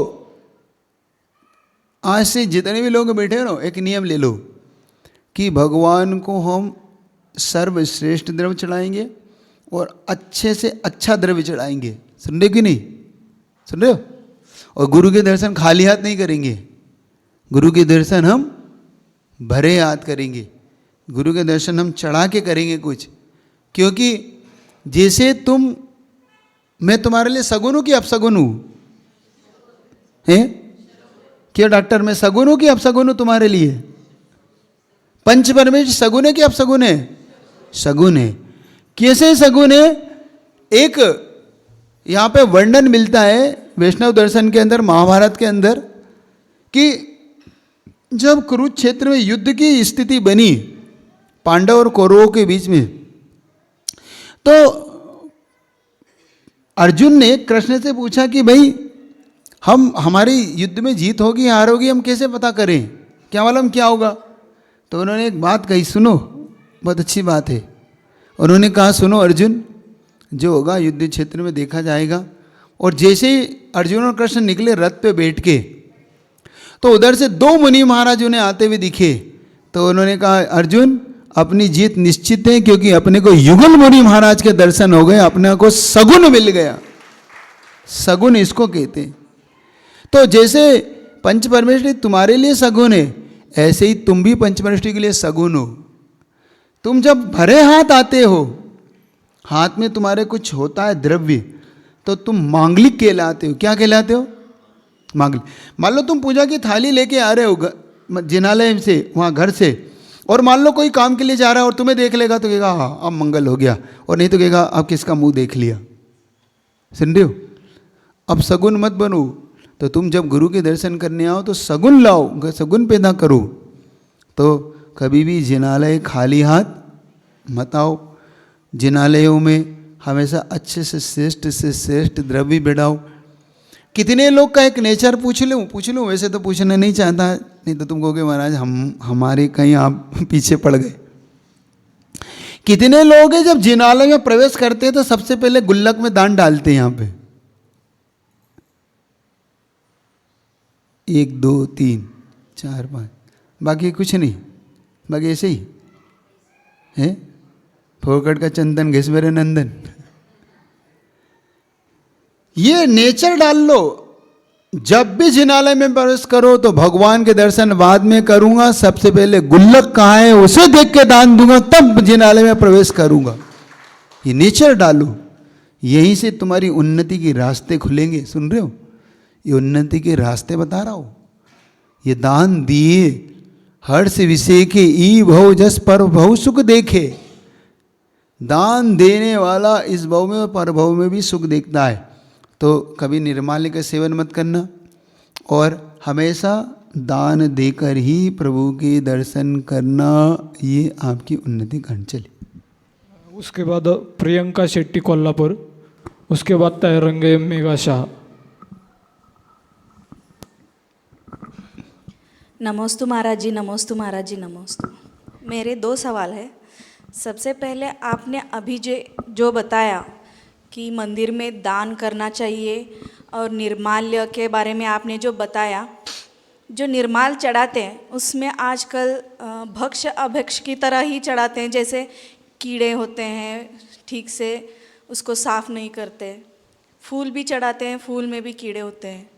आज से जितने भी लोग बैठे हो ना, एक नियम ले लो कि भगवान को हम सर्वश्रेष्ठ द्रव्य चढ़ाएंगे और अच्छे से अच्छा द्रव्य चढ़ाएंगे। सुन रहे हो कि नहीं? सुन रहे हो? और गुरु के दर्शन खाली हाथ नहीं करेंगे, गुरु के दर्शन हम भरे हाथ करेंगे। गुरु के दर्शन हम चढ़ा के करेंगे कुछ। क्योंकि जैसे तुम, मैं तुम्हारे लिए सगुन हूँ कि अपसगुन हूँ? हैं? क्यों डॉक्टर, मैं सगुन हूँ कि अपसगुन हूँ तुम्हारे लिए? पंच परमेश्वर सगुन है कि अपसगुन है? सगुन है। कैसे सगुन है? एक यहाँ पे वर्णन मिलता है वैष्णव दर्शन के अंदर, महाभारत के अंदर, कि जब कुरुक्षेत्र में युद्ध की स्थिति बनी पांडव और कौरवों के बीच में, तो अर्जुन ने कृष्ण से पूछा कि भाई हम हमारी युद्ध में जीत होगी हार होगी हम कैसे पता करें, क्या मालूम क्या होगा। तो उन्होंने एक बात कही, सुनो, बहुत अच्छी बात है। उन्होंने कहा सुनो अर्जुन, जो होगा युद्ध क्षेत्र में देखा जाएगा। और जैसे ही अर्जुन और कृष्ण निकले रथ पे बैठ के, तो उधर से 2 मुनि महाराज उन्हें आते हुए दिखे। तो उन्होंने कहा अर्जुन अपनी जीत निश्चित है, क्योंकि अपने को युगल मुनि महाराज के दर्शन हो गए, अपने को सगुन मिल गया। सगुन इसको कहते हैं। तो जैसे पंच परमेश्वरी तुम्हारे लिए सगुन है, ऐसे ही तुम भी पंच परमेश्वरी के लिए सगुन हो। तुम जब भरे हाथ आते हो, हाथ में तुम्हारे कुछ होता है द्रव्य, तो तुम मांगलिक कहलाते हो। क्या कहलाते हो? मांगलिक। मान लो तुम पूजा की थाली लेके आ रहे हो जिनालय से, वहाँ घर से, और मान लो कोई काम के लिए जा रहा है और तुम्हें देख लेगा तो कहेगा हाँ अब मंगल हो गया, और नहीं तो कहेगा अब किसका मुंह देख लिया। सुन रहे हो? अब सगुन मत बनो। तो तुम जब गुरु के दर्शन करने आओ तो सगुन लाओ, सगुन पैदा करो। तो कभी भी जिनालय खाली हाथ मत आओ। जिनालयों में हमेशा अच्छे से श्रेष्ठ द्रव्य बिठाओ। कितने लोग का एक नेचर पूछ लूँ, वैसे तो पूछना नहीं चाहता, नहीं तो तुम कहोगे महाराज हमारे कहीं आप पीछे पड़ गए। कितने लोग हैं जब जिनालय में प्रवेश करते हैं तो सबसे पहले गुल्लक में दान डालते हैं यहाँ पे, 1 2 3 4 5, बाकी कुछ नहीं, बाकी ऐसे ही है। फोकट का चंदन घिस मेरे नंदन, ये नेचर डाल लो। जब भी जिनालय में प्रवेश करो तो भगवान के दर्शन बाद में करूंगा, सबसे पहले गुल्लक कहाँ है उसे देख के दान दूंगा, तब जिनालय में प्रवेश करूंगा। ये नेचर डालो, यहीं से तुम्हारी उन्नति के रास्ते खुलेंगे। सुन रहे हो? ये उन्नति के रास्ते बता रहा हूं। ये दान दिए हर्ष विषेखे ई भव जस पर भव सुख देखे। दान देने वाला इस भव में और पर भव में भी सुख देखता है। तो कभी निर्माल्य का सेवन मत करना, और हमेशा दान देकर ही प्रभु के दर्शन करना, ये आपकी उन्नति करनी चले। उसके बाद प्रियंका शेट्टी कोल्हापुर, उसके बाद तैरंगे मेघा शाह। नमोस्तु महाराज जी, नमोस्तु महाराज जी, नमोस्तु। मेरे 2 सवाल है। सबसे पहले आपने अभी जो बताया कि मंदिर में दान करना चाहिए, और निर्माल्य के बारे में आपने जो बताया, जो निर्माल चढ़ाते हैं उसमें आजकल भक्ष अभक्ष की तरह ही चढ़ाते हैं, जैसे कीड़े होते हैं, ठीक से उसको साफ़ नहीं करते। फूल भी चढ़ाते हैं, फूल में भी कीड़े होते हैं।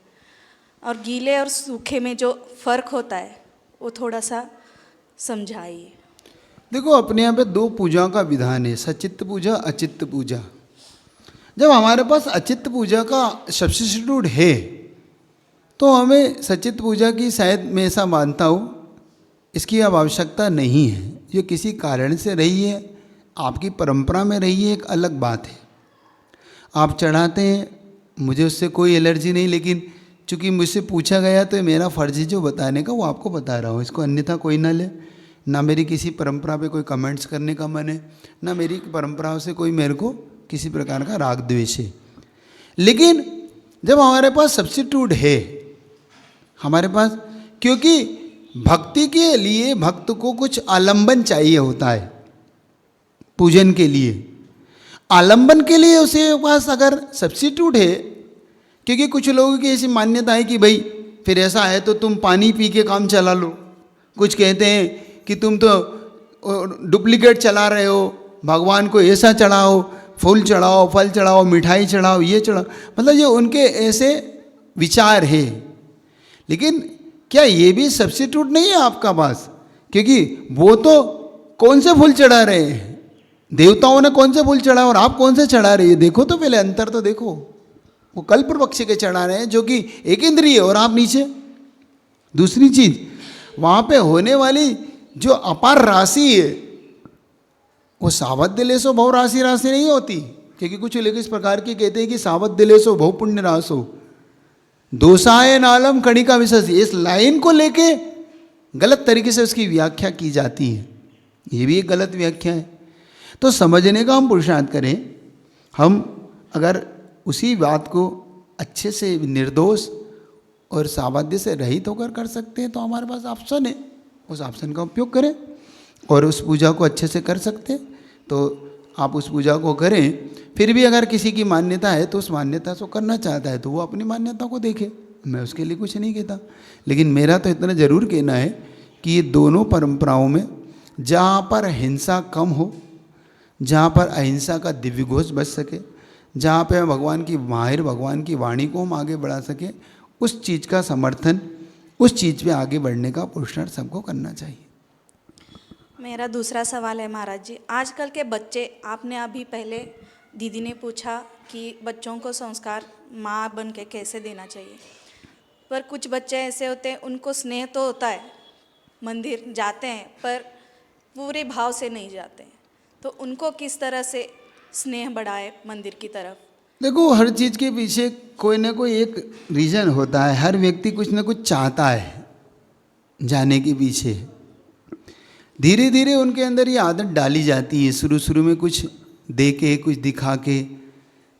और गीले और सूखे में जो फ़र्क होता है वो थोड़ा सा समझाइए। देखो, अपने यहाँ पे 2 पूजा का विधान है, सचित्त पूजा, अचित्त पूजा। जब हमारे पास अचित्त पूजा का सब्स्टिट्यूट है तो हमें सचित्त पूजा की, शायद मैं ऐसा मानता हूँ, इसकी अब आवश्यकता नहीं है। ये किसी कारण से रही है, आपकी परंपरा में रही है, एक अलग बात है। आप चढ़ाते हैं, मुझे उससे कोई एलर्जी नहीं, लेकिन चूँकि मुझसे पूछा गया तो मेरा फ़र्ज है जो बताने का, वो आपको बता रहा हूँ। इसको अन्यथा कोई ना ले। ना मेरी किसी परंपरा पे कोई कमेंट्स करने का मन है, ना मेरी परंपराओं से कोई मेरे को किसी प्रकार का राग द्वेष है। लेकिन जब हमारे पास सब्स्टिट्यूट है, हमारे पास, क्योंकि भक्ति के लिए भक्त को कुछ आलंबन चाहिए होता है। पूजन के लिए आलंबन के लिए उसके पास अगर सब्स्टिट्यूट है, क्योंकि कुछ लोगों की ऐसी मान्यता है कि भाई फिर ऐसा है तो तुम पानी पी के काम चला लो। कुछ कहते हैं कि तुम तो डुप्लीकेट चला रहे हो, भगवान को ऐसा चढ़ाओ, फूल चढ़ाओ, फल चढ़ाओ, मिठाई चढ़ाओ, ये चढ़ाओ। मतलब ये उनके ऐसे विचार है। लेकिन क्या ये भी सब्स्टिट्यूट नहीं है आपका पास? क्योंकि वो तो कौन से फूल चढ़ा रहे हैं, देवताओं ने कौन से फूल चढ़ा और आप कौन से चढ़ा रहे हैं, देखो तो पहले अंतर तो देखो। वो कल्प पक्ष के चढ़ा रहे हैं जो कि एक इंद्रिय, और आप नीचे। दूसरी चीज, वहाँ पे होने वाली जो अपार राशि है वो सावध दिलेसो भव राशि नहीं होती। क्योंकि कुछ लोग इस प्रकार के कहते हैं कि सावध दिलेसो भव पुण्य रासो, दोषाय नालम कणिका विशेष। इस लाइन को लेके गलत तरीके से उसकी व्याख्या की जाती है, ये भी एक गलत व्याख्या है। तो समझने का हम पुरुषार्थ करें। हम अगर उसी बात को अच्छे से निर्दोष और सावधानी से रहित होकर कर सकते हैं तो हमारे पास ऑप्शन है, उस ऑप्शन का उपयोग करें और उस पूजा को अच्छे से कर सकते हैं तो आप उस पूजा को करें। फिर भी अगर किसी की मान्यता है तो उस मान्यता से करना चाहता है तो वो अपनी मान्यता को देखे, मैं उसके लिए कुछ नहीं कहता। लेकिन मेरा तो इतना ज़रूर कहना है कि ये दोनों परंपराओं में जहाँ पर हिंसा कम हो, जहाँ पर अहिंसा का दिव्य घोष बच सके, जहाँ पे भगवान की माहिर भगवान की वाणी को हम आगे बढ़ा सकें, उस चीज़ का समर्थन, उस चीज़ पे आगे बढ़ने का पुरुषार्थ सबको करना चाहिए। मेरा दूसरा सवाल है महाराज जी, आजकल के बच्चे, आपने अभी पहले दीदी ने पूछा कि बच्चों को संस्कार माँ बन के कैसे देना चाहिए, पर कुछ बच्चे ऐसे होते हैं उनको स्नेह तो होता है, मंदिर जाते हैं पर पूरे भाव से नहीं जाते हैं, तो उनको किस तरह से स्नेह बढ़ाए मंदिर की तरफ? देखो, हर चीज़ के पीछे कोई ना कोई एक रीज़न होता है, हर व्यक्ति कुछ ना कुछ चाहता है जाने के पीछे। धीरे धीरे उनके अंदर ये आदत डाली जाती है, शुरू शुरू में कुछ दे के, कुछ दिखा के।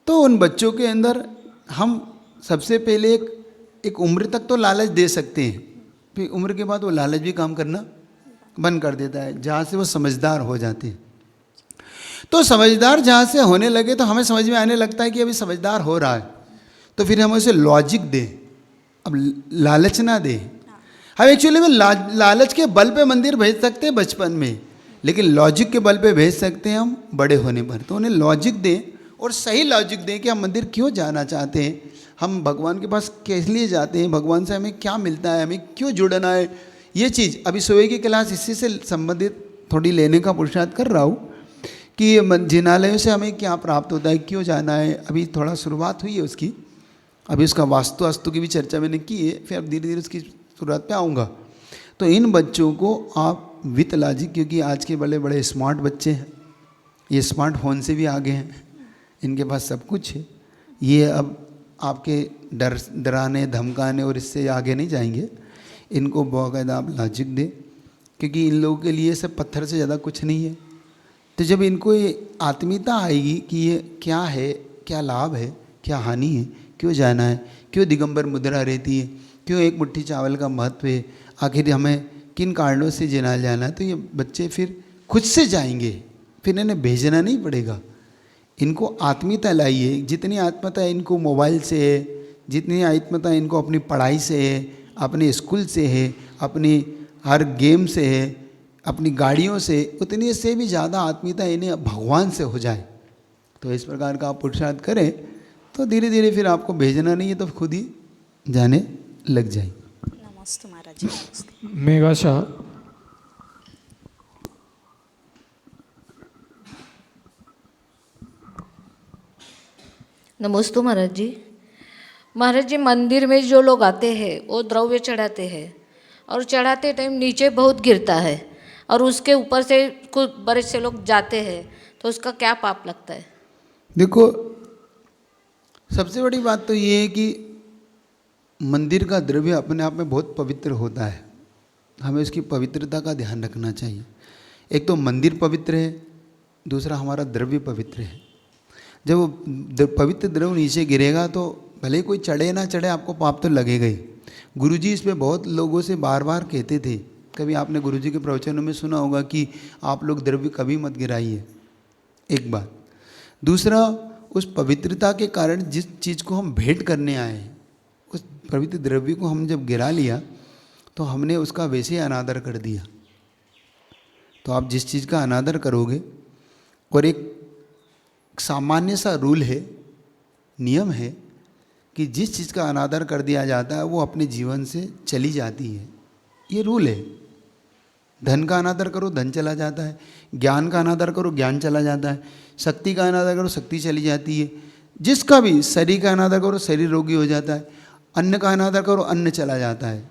तो उन बच्चों के अंदर हम सबसे पहले एक उम्र तक तो लालच दे सकते हैं, फिर उम्र के बाद वो लालच भी काम करना बंद कर देता है, जहाँ से वो समझदार हो जाते हैं। तो समझदार जहाँ से होने लगे तो हमें समझ में आने लगता है कि अभी समझदार हो रहा है, तो फिर हम उसे लॉजिक दें, अब लालच ना दें। हम एक्चुअली में लालच के बल पे मंदिर भेज सकते हैं बचपन में, लेकिन लॉजिक के बल पे भेज सकते हैं हम बड़े होने पर। तो उन्हें लॉजिक दें और सही लॉजिक दें कि हम मंदिर क्यों जाना चाहते हैं, हम भगवान के पास किस लिए जाते हैं, भगवान से हमें क्या मिलता है, हमें क्यों जुड़ना है। ये चीज़ अभी सुबह की क्लास इसी से संबंधित थोड़ी लेने का पुरुषार्थ कर रहा हूँ कि जिनालयों से हमें क्या प्राप्त होता है, क्यों जाना है। अभी थोड़ा शुरुआत हुई है उसकी, अभी उसका वास्तु की भी चर्चा मैंने की है, फिर अब धीरे धीरे उसकी शुरुआत पे आऊँगा। तो इन बच्चों को आप विथ लॉजिक, क्योंकि आज के बड़े बड़े स्मार्ट बच्चे हैं, ये स्मार्टफोन से भी आगे हैं, इनके पास सब कुछ है, ये अब आपके डराने धमकाने और इससे आगे नहीं जाएंगे। इनको बाकायदा आप लॉजिक दें, क्योंकि इन लोगों के लिए सब पत्थर से ज़्यादा कुछ नहीं है। तो जब इनको ये आत्मीयता आएगी कि ये क्या है, क्या लाभ है, क्या हानि है, क्यों जाना है, क्यों दिगंबर मुद्रा रहती है, क्यों एक मुट्ठी चावल का महत्व है, आखिर हमें किन कारणों से जिनाल जाना है, तो ये बच्चे फिर खुद से जाएंगे, फिर इन्हें भेजना नहीं पड़ेगा। इनको आत्मीयता लाइए, जितनी आत्मीयता इनको मोबाइल से है, जितनी आत्मीयता इनको अपनी पढ़ाई से है, अपने स्कूल से है, अपनी हर गेम से है, अपनी गाड़ियों से, उतनी से भी ज़्यादा आत्मीयता इन्हें भगवान से हो जाए। तो इस प्रकार का आप पुरुषार्थ करें तो धीरे धीरे फिर आपको भेजना नहीं है तो खुद ही जाने लग जाए। नमस्ते महाराज जी। मेघा शाह। नमस्ते महाराज जी। महाराज जी, मंदिर में जो लोग आते हैं वो द्रव्य चढ़ाते हैं और चढ़ाते टाइम नीचे बहुत गिरता है और उसके ऊपर से कुछ बड़े से लोग जाते हैं, तो उसका क्या पाप लगता है? देखो, सबसे बड़ी बात तो ये है कि मंदिर का द्रव्य अपने आप में बहुत पवित्र होता है, हमें उसकी पवित्रता का ध्यान रखना चाहिए। एक तो मंदिर पवित्र है, दूसरा हमारा द्रव्य पवित्र है। जब वो पवित्र द्रव्य नीचे गिरेगा तो भले कोई चढ़े ना चढ़े, आपको पाप तो लगेगा ही। गुरुजी इस पे बहुत लोगों से बार बार कहते थे, कभी आपने गुरुजी के प्रवचनों में सुना होगा कि आप लोग द्रव्य कभी मत गिराइए, एक बात। दूसरा, उस पवित्रता के कारण जिस चीज़ को हम भेंट करने आए हैं, उस पवित्र द्रव्य को हम जब गिरा लिया तो हमने उसका वैसे ही अनादर कर दिया। तो आप जिस चीज़ का अनादर करोगे, और एक सामान्य सा रूल है, नियम है कि जिस चीज़ का अनादर कर दिया जाता है वो अपने जीवन से चली जाती है, ये रूल है। धन का अनादर करो, धन चला जाता है। ज्ञान का अनादर करो, ज्ञान चला जाता है। शक्ति का अनादर करो, शक्ति चली जाती है। जिसका भी शरीर का अनादर करो, शरीर रोगी हो जाता है। अन्न का अनादर करो, अन्न चला जाता है।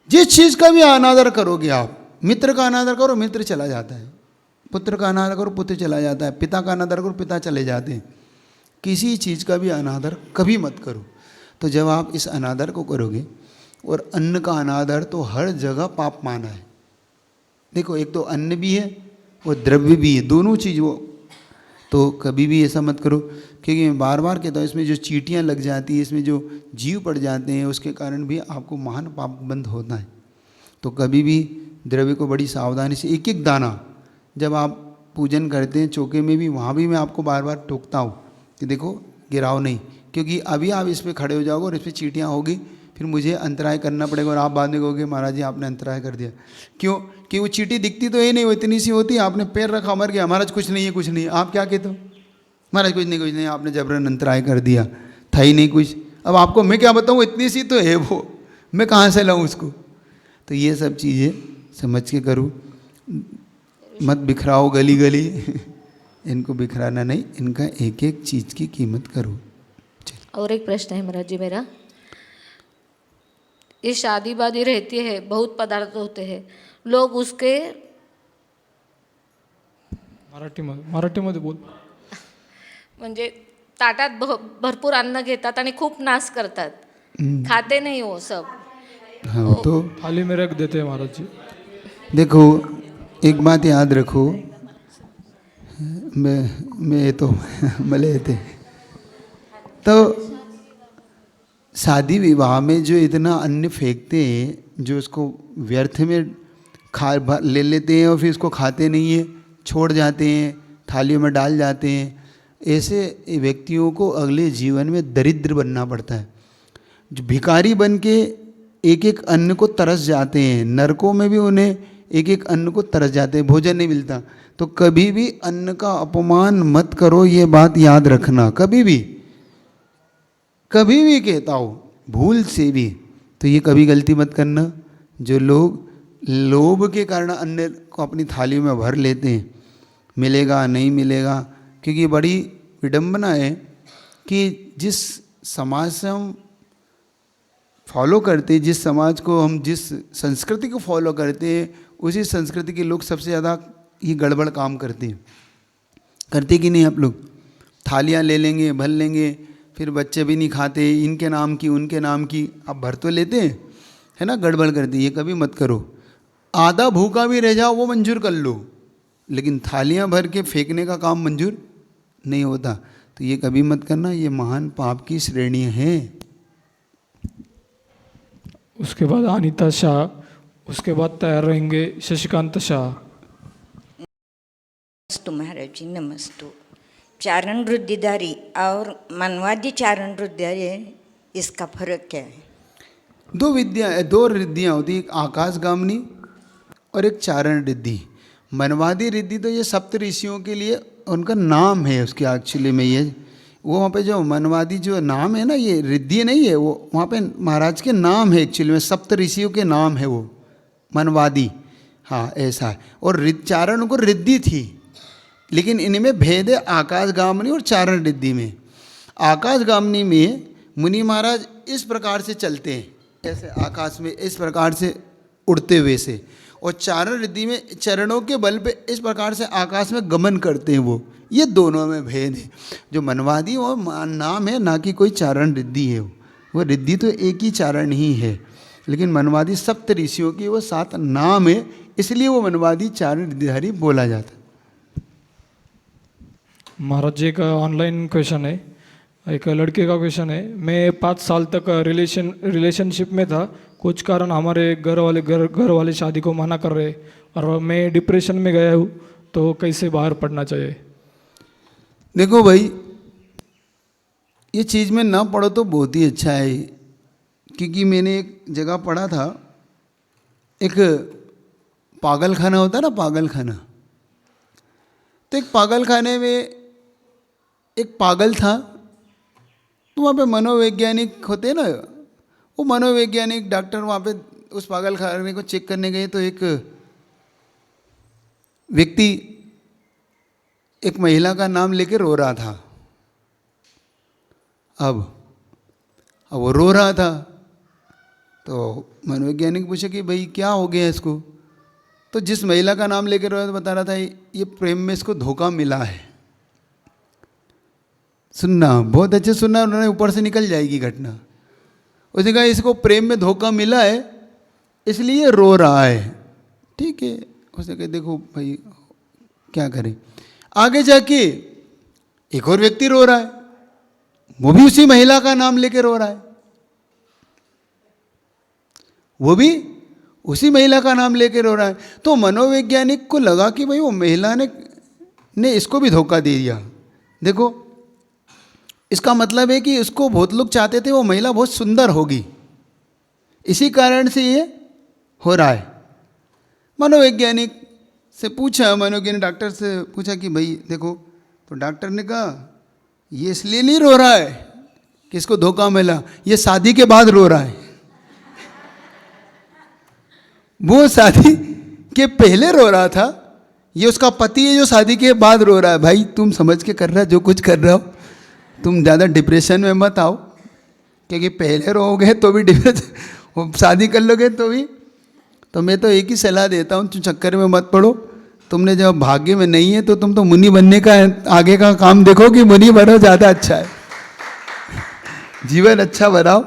जिस चीज़ का भी अनादर करोगे आप, मित्र का अनादर करो, मित्र चला जाता है। पुत्र का अनादर करो, पुत्र चला जाता है। पिता का अनादर करो, पिता चले जाते हैं। किसी चीज़ का भी अनादर कभी मत करो। तो जब आप इस अनादर को करोगे, और अन्न का अनादर तो हर जगह पाप माना है। देखो, एक तो अन्न भी है और द्रव्य भी है, दोनों चीज़ वो तो कभी भी ऐसा मत करो, क्योंकि मैं बार बार कहता हूँ इसमें जो चींटियाँ लग जाती हैं, इसमें जो जीव पड़ जाते हैं, उसके कारण भी आपको महान पाप बंद होता है। तो कभी भी द्रव्य को बड़ी सावधानी से एक एक दाना जब आप पूजन करते हैं चौके में भी, वहाँ भी मैं आपको बार बार टोकता हूँ कि देखो गिराओ नहीं, क्योंकि अभी आप इस पर खड़े हो जाओगे और इस पर चींटियाँ होगी, फिर मुझे अंतराय करना पड़ेगा और आप बाद में कहोगे महाराज जी आपने अंतराय कर दिया। क्यों? कि वो चींटी दिखती तो है नहीं, वो इतनी सी होती है, आपने पैर रखा मर गया, महाराज कुछ नहीं है कुछ नहीं है। आप क्या कहते हो? महाराज कुछ नहीं, आपने जबरन अंतराय कर दिया, था ही नहीं कुछ। अब आपको मैं क्या बताऊँ, इतनी सी तो है वो, मैं कहाँ से लाऊँ उसको? तो ये सब चीज़ें समझ के करूँ, मत बिखराओ गली गली इनको बिखराना नहीं, इनका एक एक चीज़ की कीमत करो। और एक प्रश्न है महाराज जी मेरा, ये शादी वादी रहती है, बहुत पदार्थ होते हैं, लोग उसके मराठीमध्ये बोल. म्हणजे ताटात भरपूर अन्न घेतात आणि खूप नाश करतात, खाते नहीं वो सब. हाँ तो थाली में रख देते हैं महाराज जी. देखो एक बात याद रखो, मैं तो मले थे तो शादी विवाह में जो इतना अन्न फेंकते हैं, जो उसको व्यर्थ में ले लेते हैं और फिर इसको खाते नहीं है, छोड़ जाते हैं, थालियों में डाल जाते हैं, ऐसे व्यक्तियों को अगले जीवन में दरिद्र बनना पड़ता है। जो भिखारी बन के एक एक अन्न को तरस जाते हैं, नरकों में भी उन्हें एक एक अन्न को तरस जाते हैं, भोजन नहीं मिलता। तो कभी भी अन्न का अपमान मत करो, ये बात याद रखना, कभी भी कहता हो, भूल से भी। तो ये कभी गलती मत करना। जो लोग लोभ के कारण अन्न को अपनी थाली में भर लेते हैं, मिलेगा नहीं मिलेगा, क्योंकि बड़ी विडंबना है कि जिस समाज से हम फॉलो करते हैं, जिस समाज को हम जिस संस्कृति को फॉलो करते हैं, उसी संस्कृति के लोग सबसे ज़्यादा ये गड़बड़ काम करते हैं। करते कि नहीं आप लोग? थालियाँ ले लेंगे, भर लेंगे, फिर बच्चे भी नहीं खाते, इनके नाम की उनके नाम की, आप भर तो लेते हैं, है ना, गड़बड़ करते। ये कभी मत करो। आधा भूखा भी रह जाओ वो मंजूर कर लो, लेकिन थालियाँ भर के फेंकने का काम मंजूर नहीं होता। तो ये कभी मत करना, ये महान पाप की श्रेणी है। उसके बाद अनीता शाह, उसके बाद तैयार रहेंगे शशिकांत शाह. नमस्तु महाराज जी, नमस्तु। चारण वृद्धिधारी और मनवादी चारण वृद्धिधारी, इसका फर्क क्या है? दो रिद्धियाँ होती, एक आकाशगामिनी और एक चारण रिद्धि। मनवादी रिद्धि तो ये सप्त ऋषियों के लिए उनका नाम है, उसके एक्चुअली में ये वो वहाँ पे जो मनवादी जो नाम है ना, ये रिद्धि नहीं है, वो वहाँ पे महाराज के नाम है, एक्चुअली में सप्त ऋषियों के नाम है वो मनवादी। हाँ ऐसा है। और चारण को रिद्धि थी, लेकिन इनमें भेद है आकाशगामिनी और चारण रिद्धि में। आकाशगामिनी में मुनि महाराज इस प्रकार से चलते हैं, ऐसे आकाश में इस प्रकार से उड़ते हुए से, और चारण रिद्धि में चरणों के बल पे इस प्रकार से आकाश में गमन करते हैं वो। ये दोनों में भेद है। जो मनवादी वो नाम है, ना कि कोई चारण रिद्धि है। वो रिद्धि तो एक ही चारण ही है, लेकिन मनवादी सप्त ऋषियों की वो 7 नाम है, इसलिए वो मनवादी चारण रिद्धिधारी बोला जाता है। महाराज जी का ऑनलाइन क्वेश्चन है, एक लड़के का क्वेश्चन है। मैं 5 साल तक रिलेशनशिप में था, कुछ कारण हमारे घर वाले शादी को मना कर रहे, और मैं डिप्रेशन में गया हूँ, तो कैसे बाहर पड़ना चाहिए? देखो भाई, ये चीज़ में ना पढ़ो तो बहुत ही अच्छा है, क्योंकि मैंने एक जगह पढ़ा था, एक पागल खाना होता ना, पागल खाना। तो एक पागल खाने में एक पागल था, तो वहाँ पे मनोवैज्ञानिक होते ना, वो मनोवैज्ञानिक डॉक्टर वहाँ पे उस पागल खाने को चेक करने गए, तो एक व्यक्ति एक महिला का नाम लेके रो रहा था। अब वो रो रहा था, तो मनोवैज्ञानिक पूछे कि भाई क्या हो गया इसको? तो जिस महिला का नाम लेके रो रहा था बता रहा था ये प्रेम में इसको धोखा मिला है। सुनना, बहुत अच्छे सुनना, उन्होंने ऊपर से निकल जाएगी घटना। उसने कहा इसको प्रेम में धोखा मिला है, इसलिए रो रहा है। ठीक है, उसने कहा देखो भाई क्या करें। आगे जाके एक और व्यक्ति रो रहा है, वो भी उसी महिला का नाम लेके रो रहा है, वो भी उसी महिला का नाम लेके रो रहा है। तो मनोवैज्ञानिक को लगा कि भाई वो महिला ने इसको भी धोखा दे दिया। देखो, इसका मतलब है कि उसको बहुत लोग चाहते थे वो महिला बहुत सुंदर होगी, इसी कारण से ये हो रहा है। मनोवैज्ञानिक से पूछा, मनोवैज्ञानिक डॉक्टर से पूछा कि भाई देखो, तो डॉक्टर ने कहा ये इसलिए नहीं रो रहा है कि इसको धोखा मिला, ये शादी के बाद रो रहा है। वो शादी के पहले रो रहा था, ये उसका पति है जो शादी के बाद रो रहा है। भाई तुम समझ के कर रहा है जो कुछ कर रहा हो, तुम ज़्यादा डिप्रेशन में मत आओ, क्योंकि पहले रोओगे तो भी डिप्रेशन, शादी कर लोगे तो भी। तो मैं तो एक ही सलाह देता हूँ, तुम चक्कर में मत पड़ो। तुमने जब भाग्य में नहीं है तो तुम तो मुनि बनने का आगे का काम देखो कि मुनि बनो, ज़्यादा अच्छा है। जीवन अच्छा बनाओ,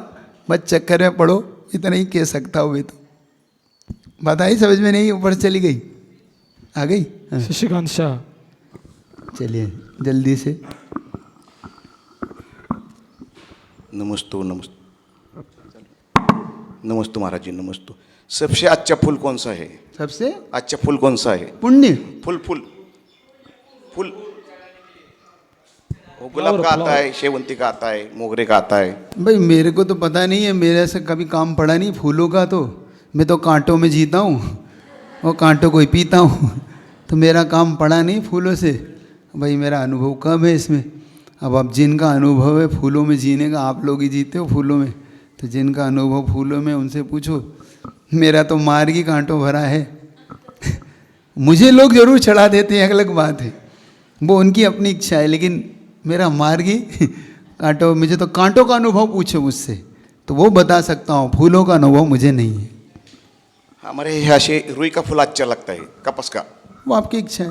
मत चक्कर में पड़ो, इतना ही कह सकता हूँ मैं तो। बात आई समझ में? नहीं ऊपर चली गई, आ गई? हाँ। शशिकांत शाह। चलिए जल्दी से। नमस्ते महाराज जी, नमस्ते। सबसे अच्छा फूल कौन सा है? सबसे अच्छा फूल कौन सा है? पुण्य फूल फूल फूल वो गुलाब का आता है, शेवंती का आता है, मोगरे का आता है। भाई मेरे को तो पता नहीं है, मेरे से कभी काम पड़ा नहीं फूलों का। तो मैं तो कांटों में जीता हूँ और कांटों को ही पीता हूँ, तो मेरा काम पड़ा नहीं फूलों से। भाई मेरा अनुभव कम है इसमें। अब जिनका अनुभव है फूलों में जीने का, आप लोग ही जीते हो फूलों में, तो जिनका अनुभव फूलों में उनसे पूछो। मेरा तो मार्ग ही कांटों भरा है। मुझे लोग जरूर चढ़ा देते हैं, अलग बात है, वो उनकी अपनी इच्छा है, लेकिन मेरा मार्ग ही कांटों। मुझे तो कांटों का अनुभव पूछो मुझसे तो वो बता सकता हूँ, फूलों का अनुभव मुझे नहीं है। हमारे यहाँ से रुई का फूल अच्छा लगता है, कपस का। वो आपकी इच्छा